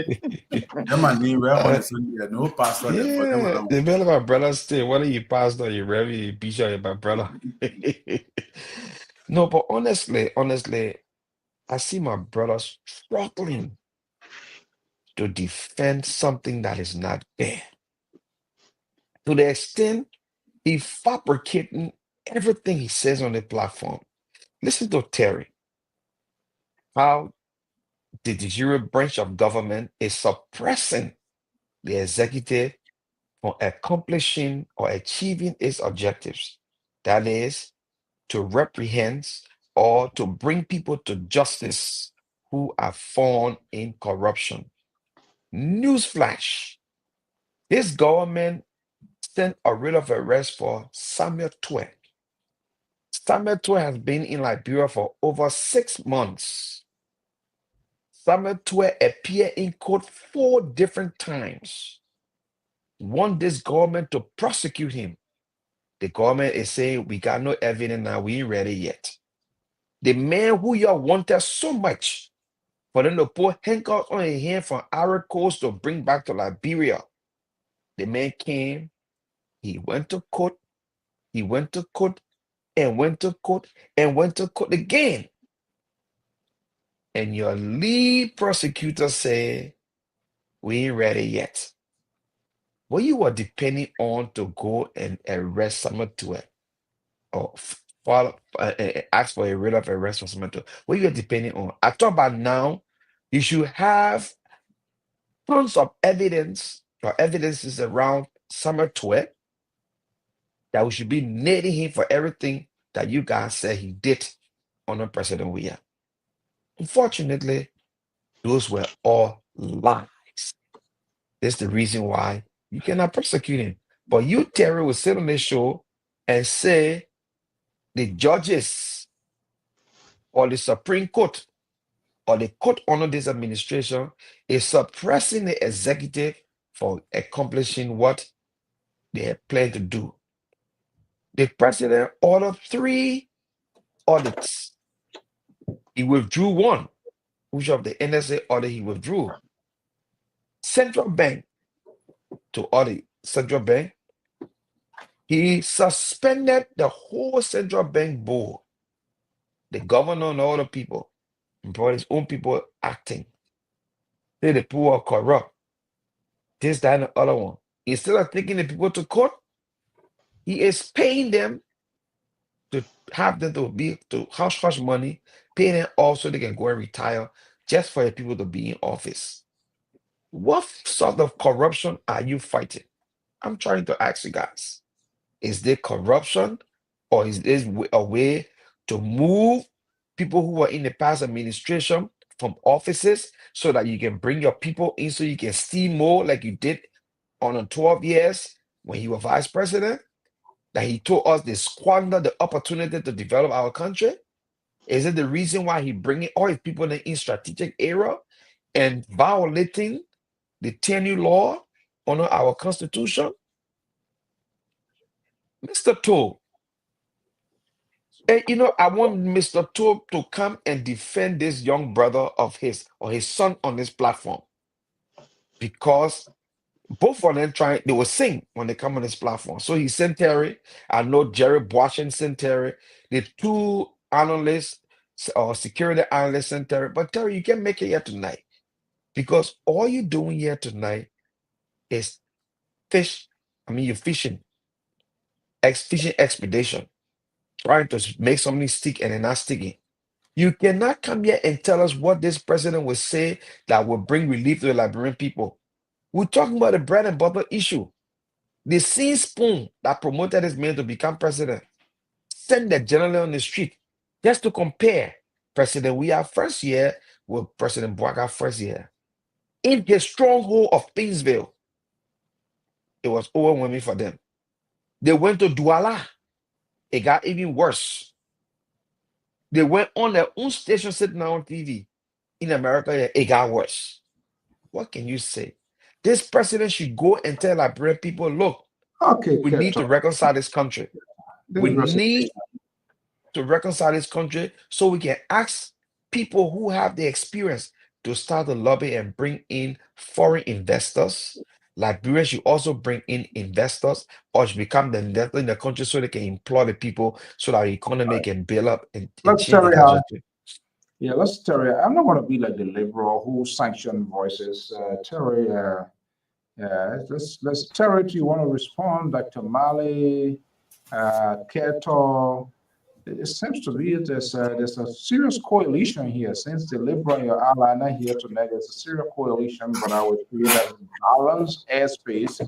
That's my name right on the Sunday. No pastor. Yeah, the man of my brother still. Whether you pastor, you reverend, you bishop, you're my brother. No, but honestly, I see my brother struggling to defend something that is not there. To the extent he's fabricating everything he says on the platform. Listen to Terry. How the judicial branch of government is suppressing the executive from accomplishing or achieving its objectives. That is, to reprehend or to bring people to justice who are found in corruption. Newsflash, this government sent a writ of arrest for Samuel Twe. Samuel Twe has been in Liberia for over 6 months. Samuel Twe appeared in court 4 different times. Want this government to prosecute him. The government is saying, we got no evidence now, we ain't ready yet. The man who y'all wanted so much for them to put handcuffs on his hand from Ivory Coast to bring back to Liberia. The man came, he went to court, and went to court and went to court again. And your lead prosecutor said, we ain't ready yet. What you were depending on to go and arrest someone to it, or ask for a writ of arrest for someone to, what you are depending on. I thought by now you should have tons of evidence or evidences around Summer Tweet that we should be nailing him for everything that you guys said he did under President Weah. Unfortunately, those were all lies. That's the reason why you cannot persecute him. But you, Terry, will sit on this show and say the judges or the Supreme Court or the court under this administration is suppressing the executive for accomplishing what they had planned to do. The president ordered 3 audits. He withdrew 1, which of the NSA order he withdrew. Central Bank to audit Central Bank. He suspended the whole Central Bank board, the governor and all the people, and brought his own people acting. Say the people are corrupt. This, that, and the other one. Instead of taking the people to court, he is paying them to have them to hush money, paying them off so they can go and retire, just for the people to be in office. What sort of corruption are you fighting? I'm trying to ask you guys. Is there corruption, or is this a way to move people who were in the past administration from offices so that you can bring your people in so you can steal more like you did on the 12 years when you were vice president? That he told us they squandered the opportunity to develop our country? Is it the reason why he bringing all his people in strategic era and violating the tenure law under our constitution? Mr. Toll, I want Mr. Toll to come and defend this young brother of his or his son on this platform, because both of them they will sing when they come on this platform. So he sent Terry. I know Jerry Washington sent Terry. The 2 analysts or security analysts sent Terry. But Terry, you can't make it here tonight, because all you're doing here tonight is you're fishing expedition, trying to make something stick and they're not sticking. You cannot come here and tell us what this president will say that will bring relief to the Liberian people. We're talking about the bread and butter issue. The same spoon that promoted this man to become president sent the general on the street just to compare President Weah first year with President Bouaga first year. In his stronghold of Painesville, it was overwhelming for them. They went to Douala. It got even worse. They went on their own station sitting on TV. In America, it got worse. What can you say? This president should go and tell Liberian people, look, we need to reconcile this country. We need to reconcile this country so we can ask people who have the experience to start the lobby and bring in foreign investors. Liberia should also bring in investors, or should become the investor in the country so they can employ the people so that the economy can build up and change the country. Yeah, let's Terry. I'm not going to be like the liberal who sanction voices. Terry, let's Terry. Do you want to respond, Dr. Mali, Keto? It seems to be there's a serious coalition here. Since the liberal and your ally are not here tonight, there's a serious coalition, but I would create a balanced airspace,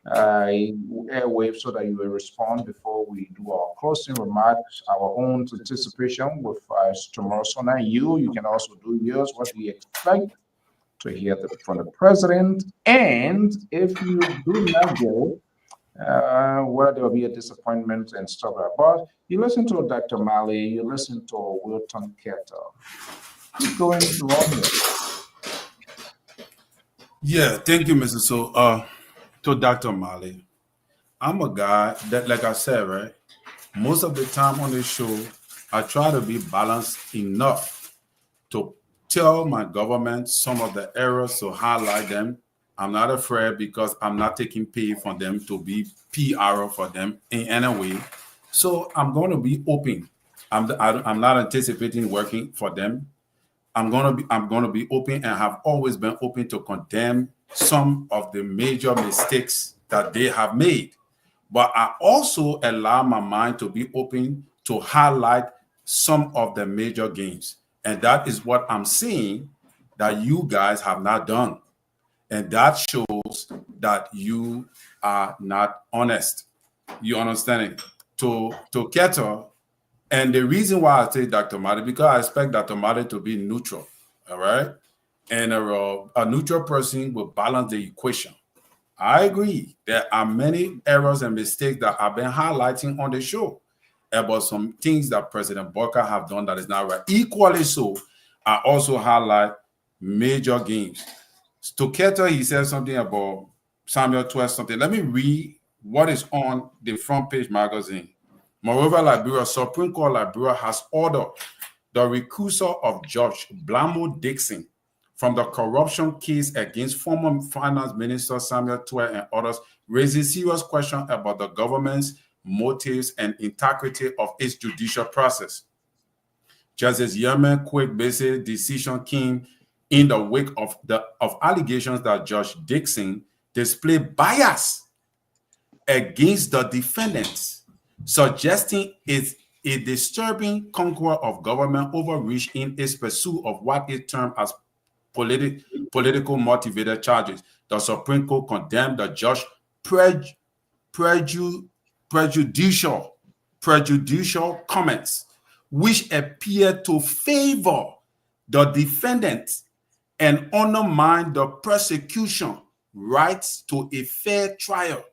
airwaves, so that you will respond before we do our closing remarks, our own anticipation with tomorrow. So now you can also do yours. What do you expect to hear from the president? And if you do not go, whether there will be a disappointment and stuff like that. But you listen to Dr. Mali, you listen to Wilton Keto. What's going wrong here? Yeah, thank you, Mr. So, to Dr. Mali, I'm a guy that, like I said, right, most of the time on this show, I try to be balanced enough to tell my government some of the errors, to highlight them. I'm not afraid, because I'm not taking pay from them to be PR for them in any way. So I'm going to be open. I'm not anticipating working for them. I'm going to be open and have always been open to condemn some of the major mistakes that they have made. But I also allow my mind to be open to highlight some of the major gains. And that is what I'm seeing that you guys have not done. And that shows that you are not honest. You understand it? To Keto, and the reason why I say Dr. Madi, because I expect Dr. Madi to be neutral, all right? And a neutral person will balance the equation. I agree. There are many errors and mistakes that I've been highlighting on the show about some things that President Booker have done that is not right. Equally so, I also highlight major gains. To Keto, he said something about Samuel 12 something. Let me read what is on the front page magazine. Moreover, Liberia, Supreme Court Liberia has ordered the recusal of Judge Blamo Dixon from the corruption case against former Finance Minister Samuel Twe and others, raising serious questions about the government's motives and integrity of its judicial process. Justice Yerman Quick-Bassey's decision came in the wake of allegations that Judge Dixon displayed bias against the defendants, suggesting it's a disturbing conquer of government overreach in its pursuit of what it termed as political motivated charges. The Supreme Court condemned the judge's prejudicial comments, which appear to favor the defendants and undermine the prosecution rights to a fair trial.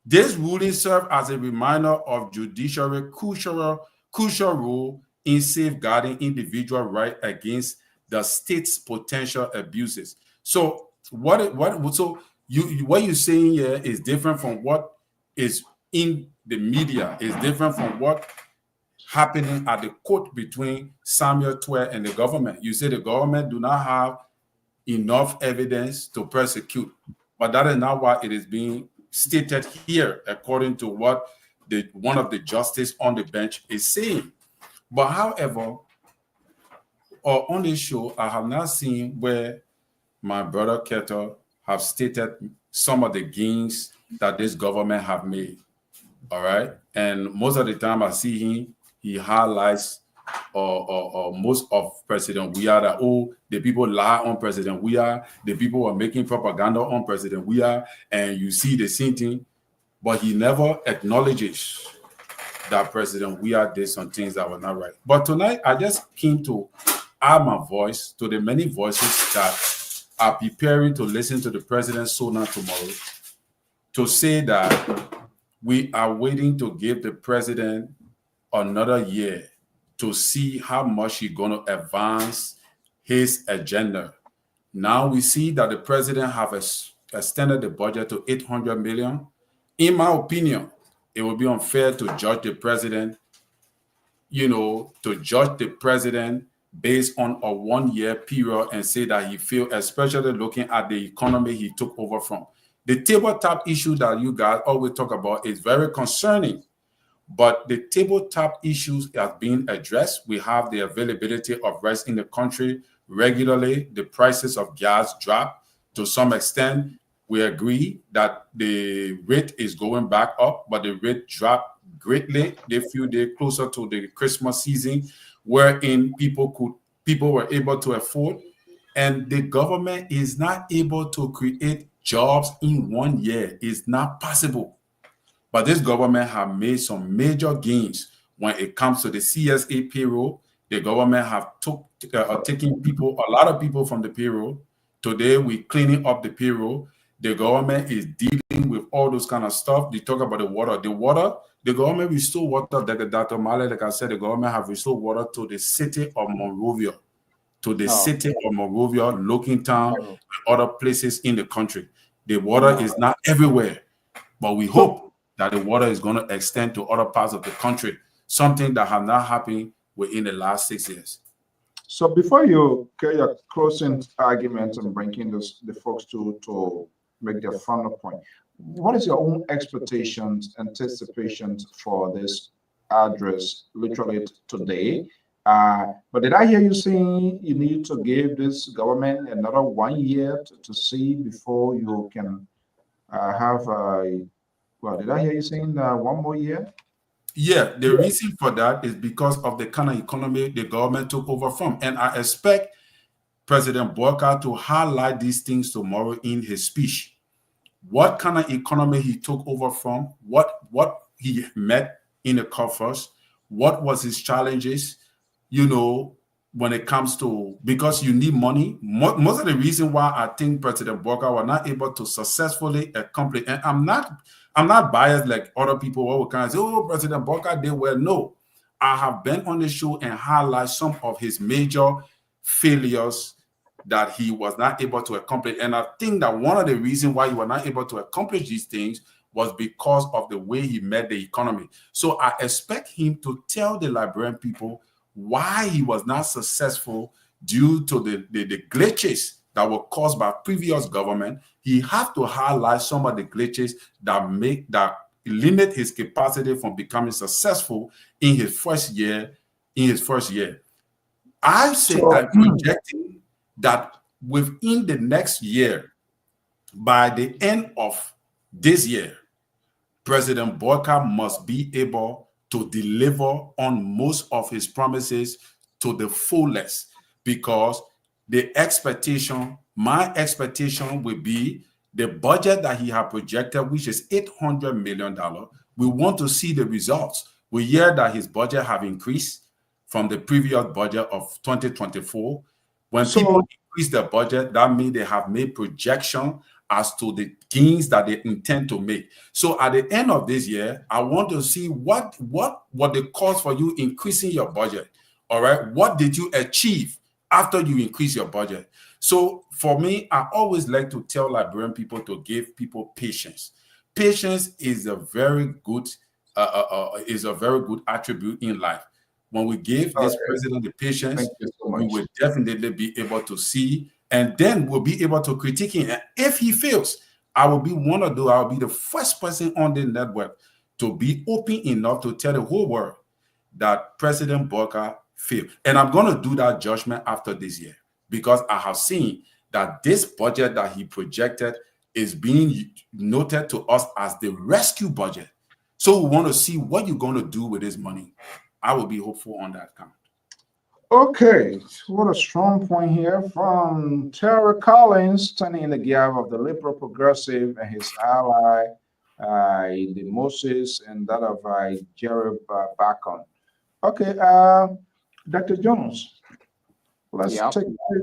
This ruling served as a reminder of judiciary's crucial role in safeguarding individual rights against the state's potential abuses. So what you're saying here is different from what is in the media. Is different from what happening at the court between Samuel Twe and the government. You say the government do not have enough evidence to prosecute, but that is not why it is being stated here, according to what one of the justices on the bench is saying. But however, on this show, I have not seen where my brother Keto have stated some of the gains that this government have made. All right. And most of the time I see him, he highlights most of President Weah that, oh, the people lie on President Weah, the people are making propaganda on President Weah, and you see the same thing, but he never acknowledges that President Weah did some things that were not right. But tonight, I just came to add my voice to the many voices that are preparing to listen to the president's SONA tomorrow, to say that we are waiting to give the president another year to see how much he's going to advance his agenda. Now we see that the president has extended the budget to $800 million. In my opinion, it would be unfair to judge the president, based on a 1 year period and say that he failed, especially looking at the economy he took over from. The tabletop issue that you guys always talk about is very concerning. But the tabletop issues are being addressed. We have the availability of rice in the country regularly. The prices of gas drop to some extent. We agree that the rate is going back up, but the rate dropped greatly a few days closer to the Christmas season, wherein people were able to afford. And the government is not able to create jobs in 1 year. It's not possible. But this government have made some major gains when it comes to the CSA payroll. The government have taken a lot of people from the payroll. Today, we're cleaning up the payroll. The government is dealing with all those kind of stuff. They talk about the water. The government restored water. Dr. Male, like I said, the government have restored water to the city of Monrovia, Looking Town, and other places in the country. The water is not everywhere, but we hope that the water is going to extend to other parts of the country, something that has not happened within the last 6 years. So before you carry your closing argument and bringing the folks to make their final point. What is your own expectations, anticipations for this address, literally today? But did I hear you saying you need to give this government another 1 year to see before you can have a, well, did I hear you saying 1 more year? Yeah, the reason for that is because of the kind of economy the government took over from. And I expect President Boyka to highlight these things tomorrow in his speech. What kind of economy he took over from, what he met in the coffers, what was his challenges, you know, when it comes to, because you need money. Most of the reason why I think President Boyka was not able to successfully accomplish, and I'm not biased like other people who kind of say, oh, President Boyka did well. No, I have been on the show and highlight some of his major failures that he was not able to accomplish. And I think that one of the reasons why he was not able to accomplish these things was because of the way he met the economy. So I expect him to tell the Liberian people why he was not successful due to the glitches that were caused by previous government. He has to highlight some of the glitches that limit his capacity from becoming successful in his first year. I'm projecting that within the next year, by the end of this year, President Boyka must be able to deliver on most of his promises to the fullest, because my expectation will be the budget that he has projected, which is $800 million. We want to see the results. We hear that his budget have increased from the previous budget of 2024. When people increase their budget, that means they have made projection as to the gains that they intend to make. So at the end of this year, I want to see what the cost for you increasing your budget. All right, what did you achieve after you increase your budget? So for me, I always like to tell Liberian people to give people patience. Patience is a very good attribute in life. When we give this president the patience, we will definitely be able to see, and then we'll be able to critique him. And if he fails, I will be the first person on the network to be open enough to tell the whole world that President Boyka failed. And I'm going to do that judgment after this year, because I have seen that this budget that he projected is being noted to us as the rescue budget. So we want to see what you're going to do with this money. I will be hopeful on that count. Okay, what a strong point here from Terry Collins, standing in the gap of the liberal progressive and his ally, the Moses, and that of Jerry Bacon. Okay, Dr. Jones, let's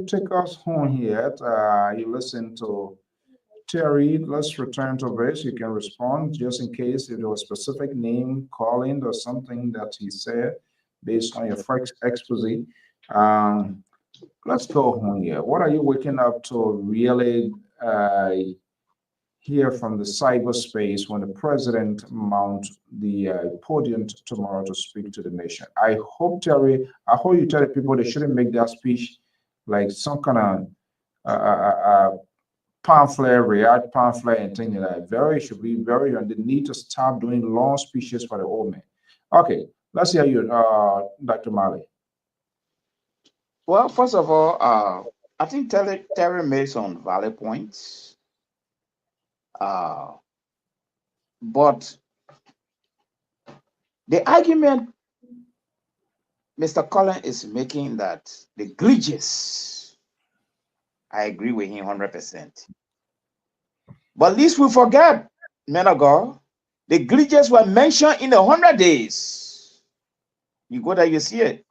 take us home here. You listen to Terry. Let's return to this. You can respond just in case if there was a specific name calling or something that he said based on your first expose. Let's go home here. What are you waking up to really hear from the cyberspace when the president mounts the podium tomorrow to speak to the nation? I hope you tell the people they shouldn't make that speech like some kind of pamphlet, pamphlet, and things like that. Should be very, and they need to stop doing long speeches for the old man. Okay, let's hear you, Dr. Mali. Well, first of all, I think Terry made some valid points. But the argument Mr. Collins is making that the glitches, I agree with him 100%. But at least we forget, men of God, the glitches were mentioned in the 100 days. You go there, you see it.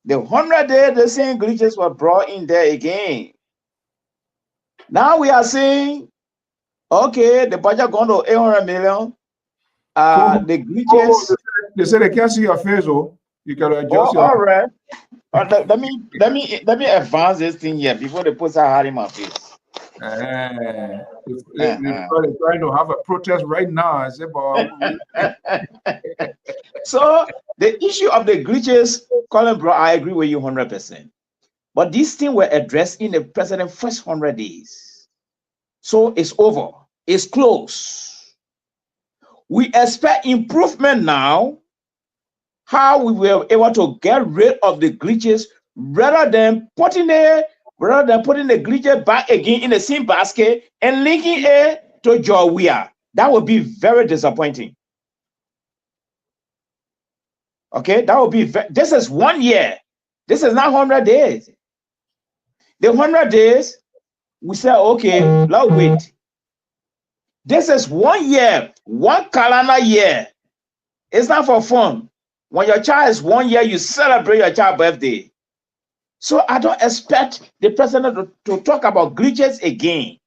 The 100 days, the same glitches were brought in there again. Now we are saying, okay, the budget gone to 800 million. The glitches. They say they can't see your face, oh. You can adjust your. All right. Let me advance this thing here before they put that hard in my face. They're trying to have a protest right now. I say, So the issue of the glitches, Colin, bro, I agree with you 100%. But these things were addressed in the president's first 100 days. So it's over. It's close. We expect improvement now. How we were able to get rid of the glitches rather than putting the glitches back again in the same basket and linking it to Georgia. That would be very disappointing. Okay, that would be. This is 1 year. This is not 100 days. The 100 days, we say, okay, let's wait. This is 1 year, 1 calendar year. It's not for fun. When your child is 1 year, you celebrate your child's birthday. So I don't expect the president to talk about glitches again.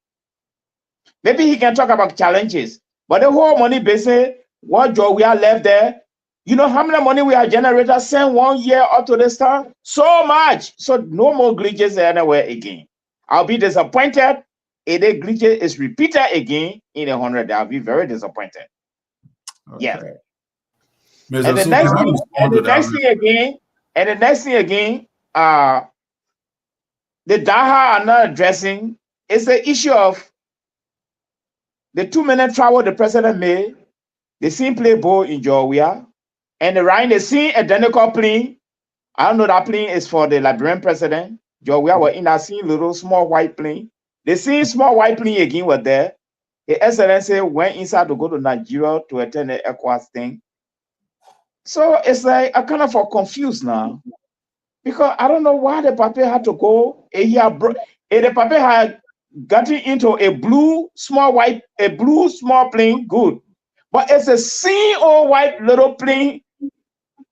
Maybe he can talk about challenges, but the whole money business, what job we are left there, you know how much money we are generated sent 1 year up to this time? So much. So no more glitches anywhere again. I'll be disappointed if the glitches is repeated again in 100 days. I'll be very disappointed. Okay. Yes. Mr. And the Su, next can I thing, respond to that? the Daha are not addressing is the issue of the 2-minute travel the president made. They seen play ball in Georgia, and the Ryan they seen identical plane. I don't know that plane is for the Liberian president. Georgia were in that seen little small white plane. They seen small white plane again were there. The Excellency went inside to go to Nigeria to attend the ECOWAS thing. So it's like I kind of confused now. Because I don't know why the papa had to go. The papa had gotten into a blue small plane, good. But it's a single white little plane.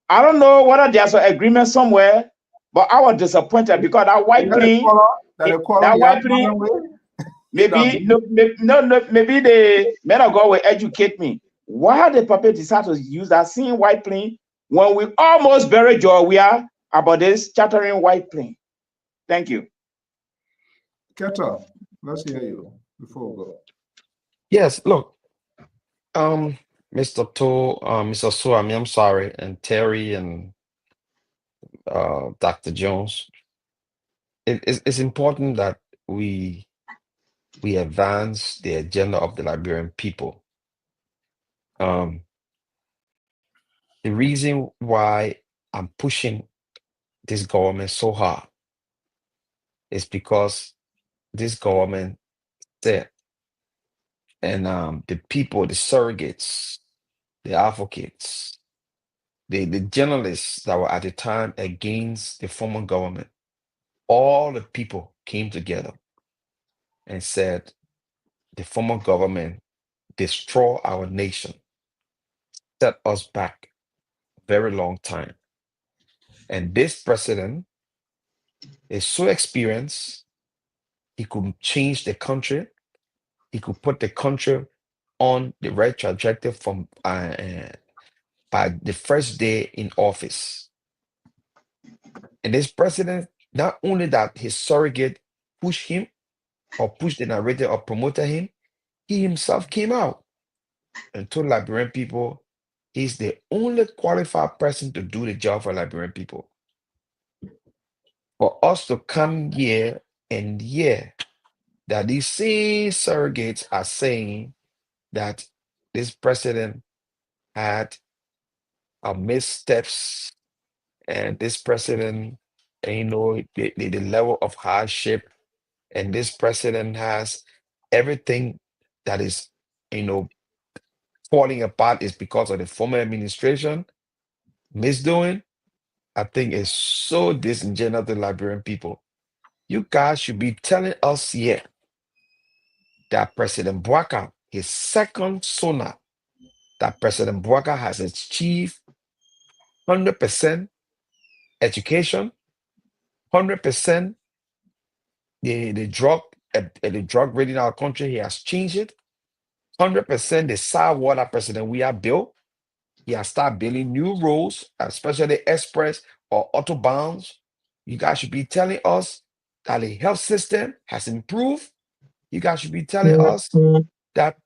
I don't know whether there's an agreement somewhere, but I was disappointed because that white plane, maybe the men of God will educate me. Why the papa decided to use that same white plane when we almost buried Georgia about this chattering white plane? Thank you. Keta, let's hear you before we go. Yes, look, Mr. Mr. Suami, I'm sorry, and Terry and Dr. Jones. It's important that we advance the agenda of the Liberian people. The reason why I'm pushing this government so hard is because this government said, and the people, the surrogates, the advocates, the journalists that were at the time against the former government, all the people came together and said the former government destroy our nation, set us back a very long time. And this president is so experienced, he could change the country, he could put the country on the right trajectory from by the first day in office. And this president, not only that his surrogate pushed him or pushed the narrative or promoted him, he himself came out and told Liberian people he's the only qualified person to do the job for Liberian people. For us to come here and hear that these same surrogates are saying that this president had missteps and this president, the level of hardship, and this president has everything that is, falling apart is because of the former administration misdoing. I think is so disingenuous to Liberian people. You guys should be telling us here that President Bouaka, his second SONA, that President Bouaka has achieved 100% education, 100% the drug rate in our country, he has changed it. 100% the SAR water president we have built. He has started building new roads, especially express or autobahns. You guys should be telling us that the health system has improved. You guys should be telling us that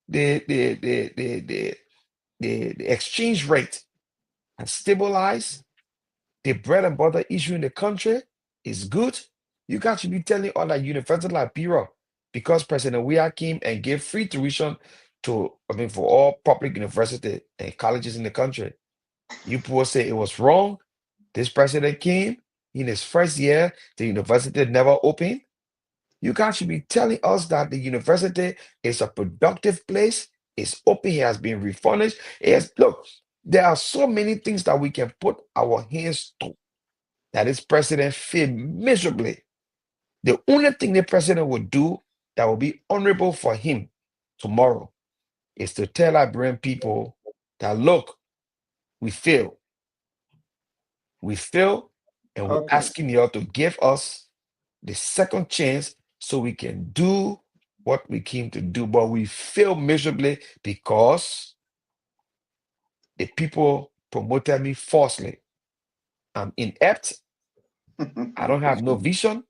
the exchange rate has stabilized. The bread and butter issue in the country is good. You guys should be telling all that University of Liberia because President Weah came and gave free tuition to, for all public university and colleges in the country. You people say it was wrong. This president came in his first year, the university never opened. You guys should be telling us that the university is a productive place. It's open. It has been refurnished. Look, there are so many things that we can put our hands to that this president failed miserably. The only thing the president would do that will be honorable for him tomorrow is to tell Liberian people that, look, we failed. We failed, and we're asking y'all to give us the second chance so we can do what we came to do. But we failed miserably because the people promoted me falsely. I'm inept. I don't have no vision.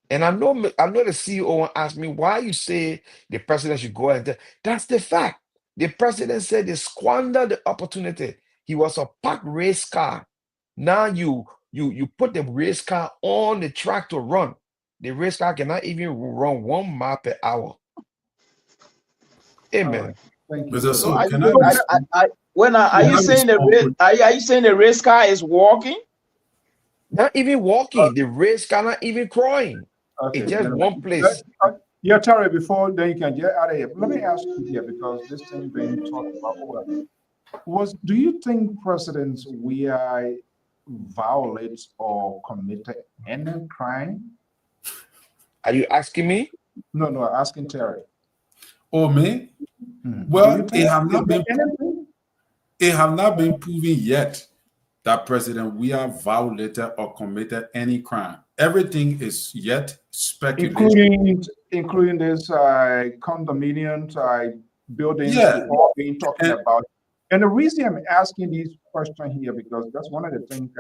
And I know the CEO asked me why you say the president should go and that's the fact. The president said they squandered the opportunity. He was a parked race car. Now you put the race car on the track to run. The race car cannot even run 1 mile per hour. Amen. Thank you. So are can you saying the race car is walking? Not even walking. The race car not even crawling. It's just one place. Yeah, Terry, before then you can get out of here. Let me ask you here, because this thing being talked about do you think President Weah violates or committed any crime? Are you asking me? No, asking Terry. Oh, me? Well, it have not been proven yet that President Weah violated or committed any crime. Everything is yet speculation. Including this condominium buildings we've all been talking about. And the reason I'm asking these questions here, because that's one of the things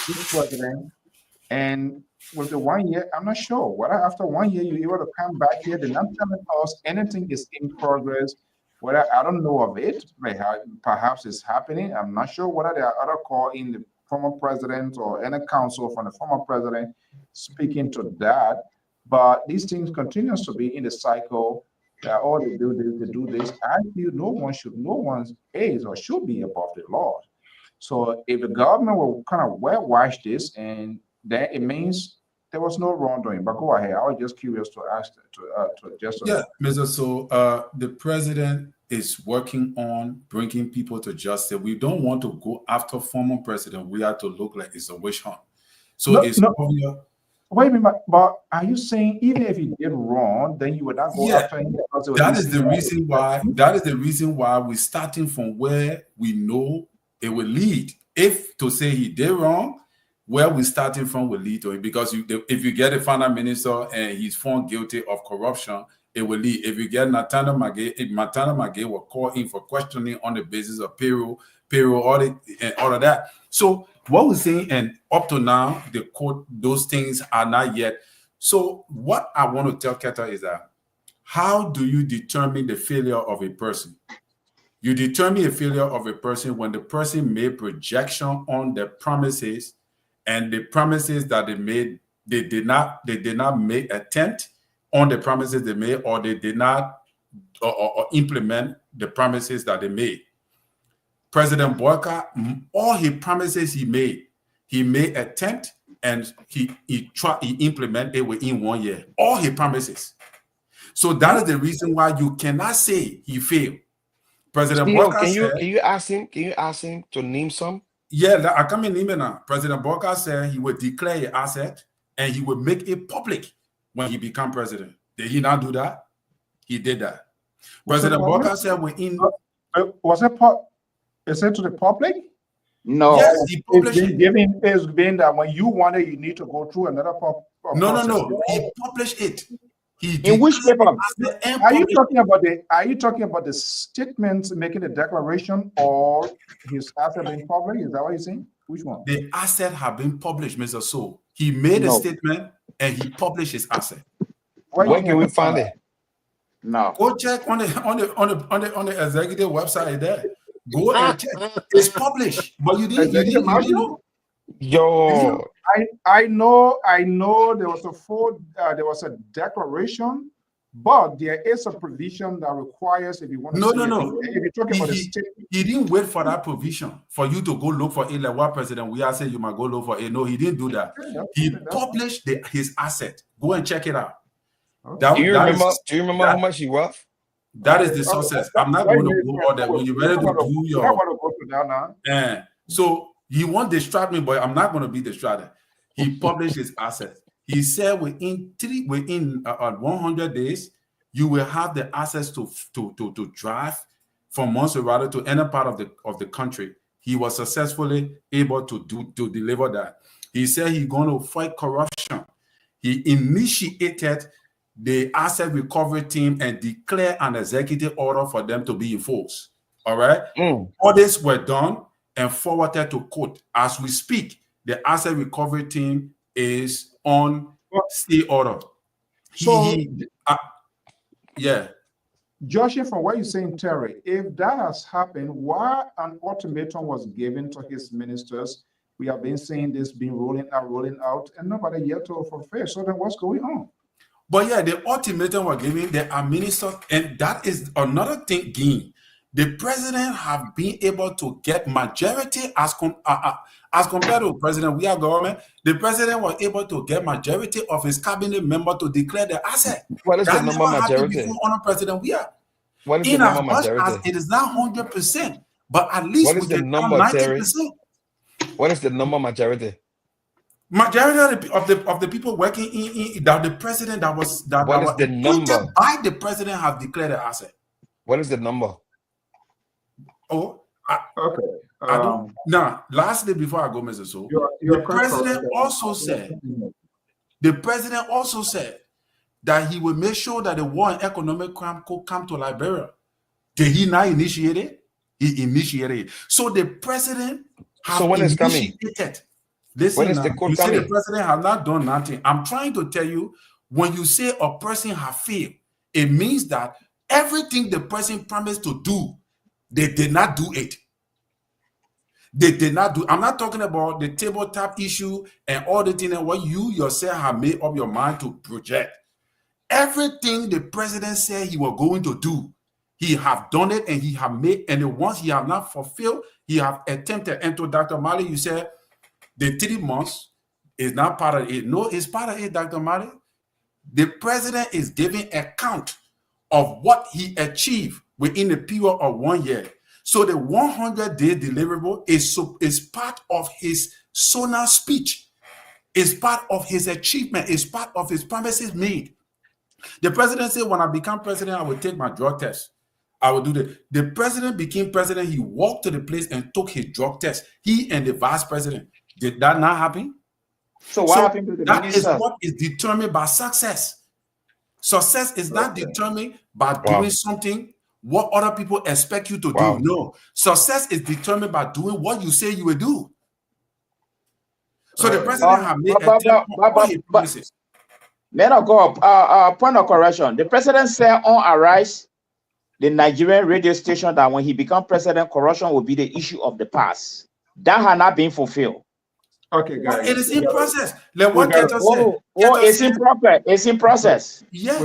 this president, and with the 1 year, I'm not sure whether after 1 year you're able to come back here, they're not telling us anything is in progress. Whether I don't know of it, perhaps it's happening. I'm not sure whether there are other call in the former president or any counsel from the former president speaking to that. But these things continues to be in the cycle. All they do this. I feel no one's is or should be above the law. So if the government will kind of whitewash this, and then it means there was no wrongdoing. But go ahead. I was just curious to ask Mr. So the president is working on bringing people to justice. We don't want to go after former president. We have to look like it's a witch hunt. So obvious. Wait a minute, but are you saying even if he did wrong, then you would not go after him? That is the reason why. That is the reason why we're starting from where we know it will lead. If to say he did wrong, where we're starting from will lead to it. Because if you get a finance minister and he's found guilty of corruption, it will lead. If you get Nathaniel Magay, if Nathaniel Magay will call in for questioning on the basis of payroll audit, and all of that. So what we're saying, and up to now, the court, those things are not yet. So what I want to tell Keta is that how do you determine the failure of a person? You determine a failure of a person when the person made projection on the promises, and the promises that they made, they did not make attempt on the promises they made, or they did not or implement the promises that they made. President Boyka, all his promises he made attempt, and he implemented it within 1 year. All his promises. So that is the reason why you cannot say he failed. President Boyka said, can you ask him to name some? Yeah, I come in now. President Boyka said he would declare an asset and he would make it public when he become president. Did he not do that? He did that. President Boyka said was it is it to the public? No. Yes, he published it. It's been that when you want it, you need to go through another process. No. He published it. In which paper? Are you talking about the statements making the declaration, or his asset being public? Is that what you're saying? Which one? The asset have been published, Mr. So. He made a statement and he published his asset. Where can we find it? No. Go check on the executive website there. Go and check. It's published, but you didn't know. Yo, I know there was a declaration But there is a provision that requires, if you want to No, see no, it, no. if you're talking about the state. He didn't wait for that provision for you to go look for it. Like what president we are saying you might go look for it. No, he didn't do that. He published his asset. Go and check it out. Okay. Do you remember how much he worth? That is the success. I'm not going to go all that. When you're ready to do your, I want to go to that now. So he won't distract me, but I'm not going to be distracted. He published his assets. He said within 100 days, you will have the access to drive from Montserrat to any part of the country. He was successfully able to deliver that. He said he's going to fight corruption. He initiated the asset recovery team and declared an executive order for them to be enforced. All right. Audits were done and forwarded to court. As we speak, the asset recovery team is on stay order. Yeah. Judging from what you're saying, Terry, if that has happened, why an ultimatum was given to his ministers? We have been seeing this being rolling out, and nobody yet to fulfill. So then what's going on? But yeah, the ultimatum was given, the ministers, and that is another thing again. The president have been able to get majority as compared to the president, we are government. The president was able to get majority of his cabinet member to declare the asset. What is the number majority? Before on president, we are. What is the number majority? As it is not 100%, but at least what is the number, 90%. What is the number majority? Majority of the people working in that the president that was that what was is the number by the president have declared the asset. What is the number? Oh, okay. Now, lastly, before I go, Mr. So, the president also said that he will make sure that the war on economic crime could come to Liberia. Did he not initiate it? He initiated it. So the president has initiated. Listen, you say the president has not done nothing. I'm trying to tell you, when you say a person has failed, it means that everything the president promised to do, they did not do it. They did not do. I'm not talking about the tabletop issue and all the things that what you yourself have made up your mind to project. Everything the president said he was going to do, he have done it, and he have made. And the ones he have not fulfilled, he have attempted. And to Dr. Mali, you said the 3 months is not part of it. No, it's part of it, Dr. Mali. The president is giving account of what he achieved within the period of 1 year. So the 100-day deliverable is part of his SONA speech. It's part of his achievement. It's part of his promises made. The president said, when I become president, I will take my drug test. I will do that. The president became president. He walked to the place and took his drug test. He and the vice president. Did that not happen? So what happened to the that minister? is what is determined by success. Success is not determined by doing something what other people expect you to do. No. Success is determined by doing what you say you will do. So the president have made promises. Men of God, point of correction. The president said on Arise, the Nigerian radio station, that when he become president, corruption will be the issue of the past. That has not been fulfilled. Okay, guys. But it is in process. Like what Keto said. It's in progress. It's in process. Yes. So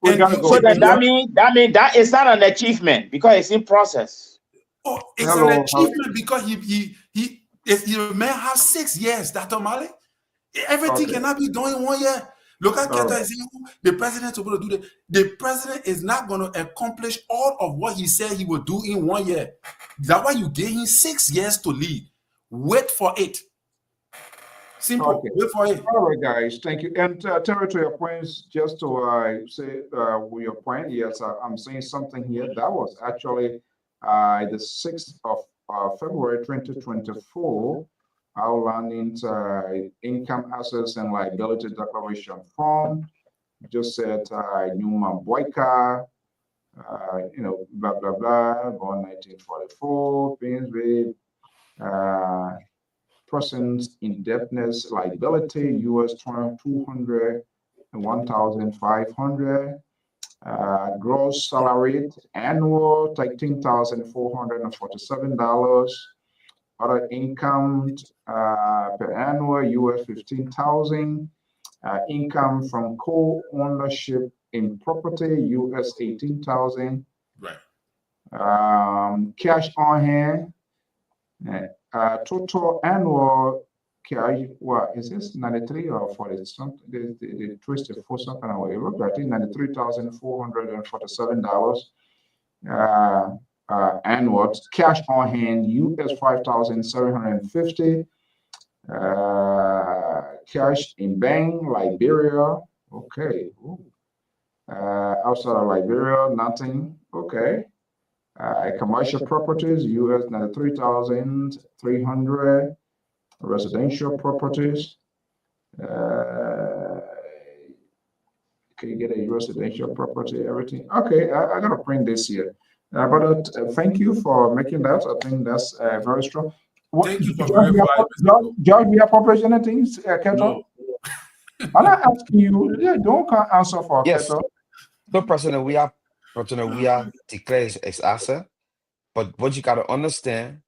that is not an achievement because it's in process. Oh, it's an achievement because he may have 6 years, Dr. Mali. Everything cannot be done in 1 year. Look at Keto and say, the president is going to do that. The president is not going to accomplish all of what he said he will do in 1 year. That's why you gave him 6 years to lead. Wait for it. Simple. Okay. Wait for it. All right, guys. Thank you. And Terry, to your points, just to say with your point, yes, I'm saying something here. That was actually the 6th of February 2024, outlining income, assets, and liability declaration form. Just said Newman Boyka, blah, blah, blah, born 1944, Painsville, person's indebtedness liability, US 200 and 1,500. Gross salary annual $13,447. Other income per annual US 15,000. Income from co-ownership in property, US 18,000. Right. Cash on hand, total annual cash. What is this? 93 or 40 something? They twisted for some kind of way. Look, I think $93,447. Annual cash on hand, US 5,750. Cash in bank, Liberia. Okay. Outside of Liberia, nothing. Okay. Commercial properties, US 93,300. Residential properties. Can you get a residential property? Everything. Okay, I gotta print this here. But thank you for making that. I think that's very strong. Thank you for verifying. George, we have population things, Keto? No. I'm not asking you. Don't answer for Yes. Keto. So President Weah declares his asset, but what you got to understand,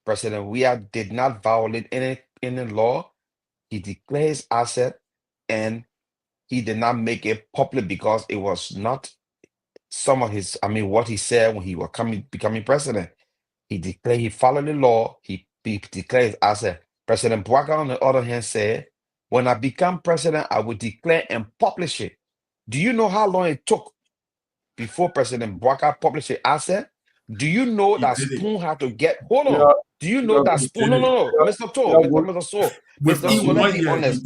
President Weah did not violate any law. He declared his asset, and he did not make it public because it was not some of his. I mean, what he said when he was becoming president. He declared, he followed the law. He declared his asset. President Bouaka, on the other hand, said, "When I become president, I will declare and publish it." Do you know how long it took before President Bouaka published his asset? Do you know that Spoon had to get? Hold on. Yeah. Do you know that Spoon? No, Mr. Tour, Mr. Soul, Mr. Soul, let's be honest.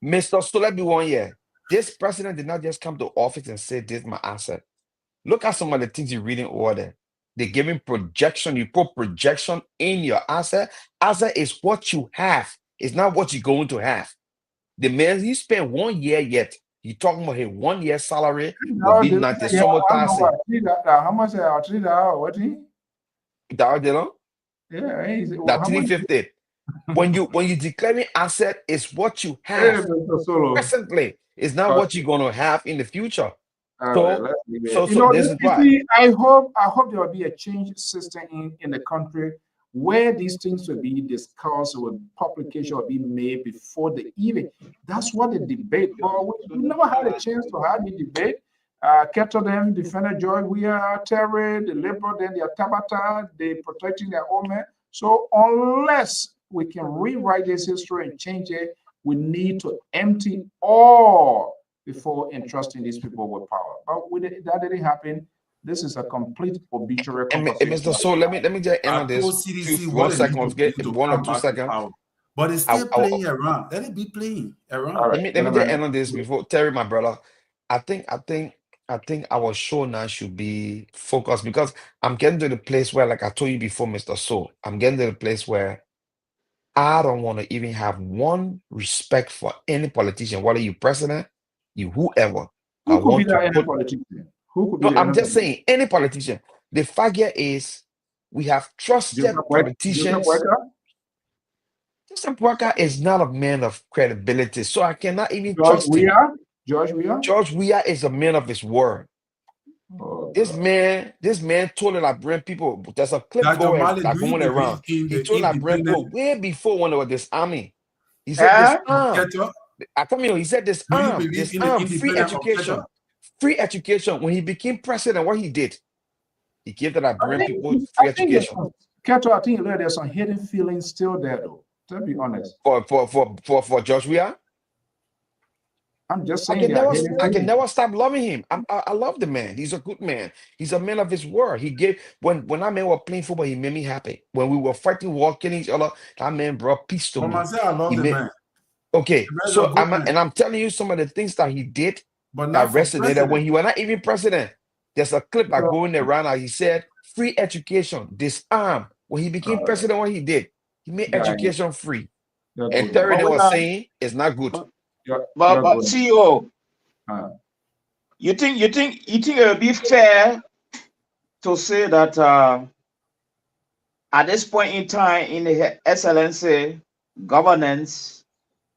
Mr. Soul, let's be 1 year. This president did not just come to office and say, "This is my asset." Look at some of the things you're reading over there. They're giving projection. You put projection in your asset. Asset is what you have. It's not what you're going to have. The man, he spent 1 year yet. He talking about his 1 year salary will be 90 some thousand. How much are $3? What? Yeah, that 350. When you declaring asset, is what you have presently. It's not what you're gonna have in the future. So this is why. I hope there will be a change system in the country where these things will be discussed, where publication will be made before the event. That's what the debate. But we never had a chance to have the debate. Keto them, defended George Weah, Terry, the Liberal, then the Tabata, they protecting their own men. So unless we can rewrite this history and change it, we need to empty all before entrusting these people with power. But that didn't happen. This is a complete obituary. And Mr. So let me just end on this. 1 second, get 1 or 2 seconds. But it's still playing around. Let it be playing around. Let me just end on this before Terry, my brother. I think our show now should be focused because I'm getting to the place where, like I told you before, Mr. So, I'm getting to the place where I don't want to even have one respect for any politician, whether you president, you whoever. Who could be that any politician? I'm just saying any politician. The fact here is we have trusted politicians. Joseph Bouaka is not a man of credibility, so I cannot even trust him. George Weah is a man of his word. This man told Liberian people, there's a clip going around. He told Liberian people way before when there was this army. He said he said this arm, free education. Free education. When he became president, what he did, he gave the Liberian people free education. Keto, I think there's some hidden feelings still there, though. To be honest. For George Weah? I'm just saying. I can never stop loving him. I love the man. He's a good man. He's a man of his word. He gave when that man was playing football, he made me happy. When we were fighting war, killing each other, that man brought peace to me. I love the man. Okay, so I'm telling you some of the things that he did that resonated when he was not even president. There's a clip like going around and he said, free education, disarm. When he became president, what he did, he made education free. And Terry was saying it's not good. But CEO, you think it would be fair to say that at this point in time in the excellency governance,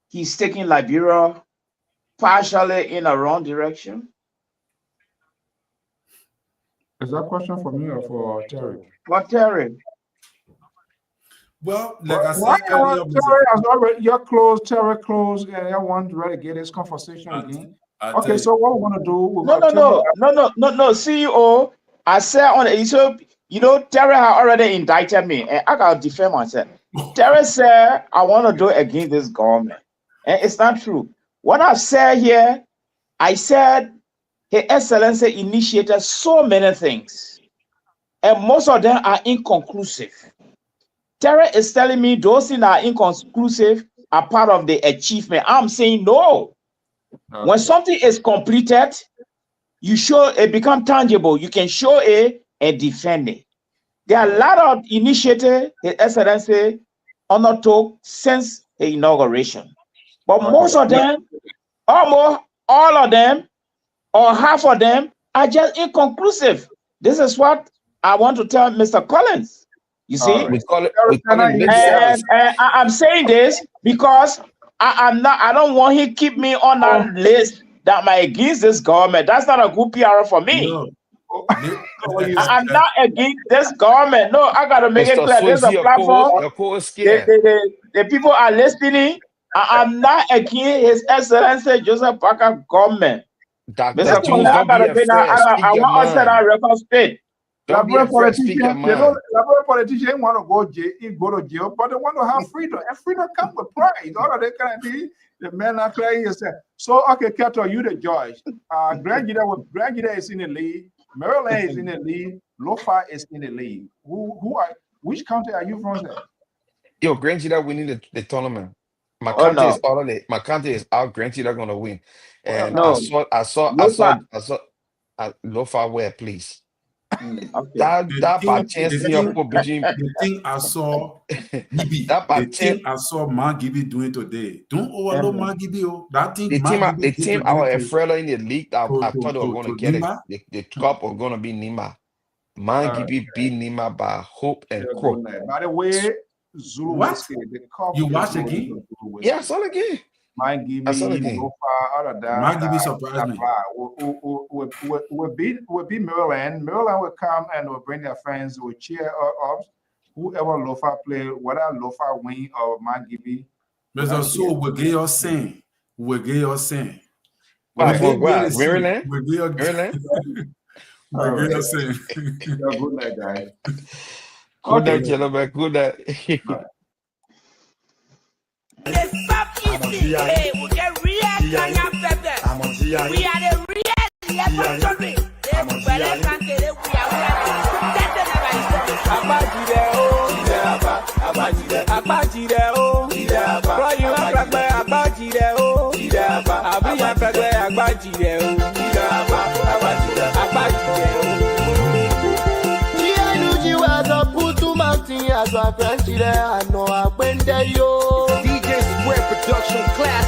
he's taking Liberia partially in a wrong direction? Is that a question for me or for Terry? For Terry. Well, like I said earlier, Terry has already, you're close, Terry close, and I want to really get this conversation again. Okay, so what we're gonna do? No, CEO. I said on it. So Terry had already indicted me, and I gotta defend myself. Terry said I want to do it against this government, and it's not true. What I said here, I said His Excellency initiated so many things, and most of them are inconclusive. Terry is telling me those things are inconclusive are part of the achievement. I'm saying no. Okay. When something is completed, you show it become tangible. You can show it and defend it. There are a lot of initiatives His Excellency undertook since the inauguration, but most of them, almost all of them, or half of them are just inconclusive. This is what I want to tell Mr. Collins. You see, we call it and I'm saying this because I don't want him to keep me on that list that I'm against this government. That's not a good PR for me. No. I'm not against this government. No, I gotta make it clear. There's a platform. The people are listening. I'm not against His Excellency Joseph Parker government. Mr. Collins, I gotta say that I want to set our record straight. Liberia politicians want to go to jail, but they want to have freedom, and freedom comes with pride. All of that kind of thing. The men are playing yourself. So, okay, Kato, you the judge. Grand Gida is in the league. Maryland is in the league. Lofa is in the league. Which country are you from? Sir? Yo, Grand Gida winning the tournament. My country is already. My country is out. Grand Gida gonna win. And I saw Lofa where, please. Okay. The thing I saw Magibi doing today. Don't overlook Magibi. That thing. The team our Efrela in the league. I thought they were going to get it. The cup was going to be Nima. Magibi beat Nima by hope and crook. By the way, Zulu whiskey. You watch the game? Yeah, I saw the game. Magibi surprised me. We'll beat Maryland. Maryland will come and will bring their fans. Will cheer up. Whoever Lofa play, whether Lofa win or Magibi. Mr. So we get your saying. Maryland. Good night, guys. Good night, gentlemen. Good night. Hey, we get real We are the real country. DJ Square Production Classic.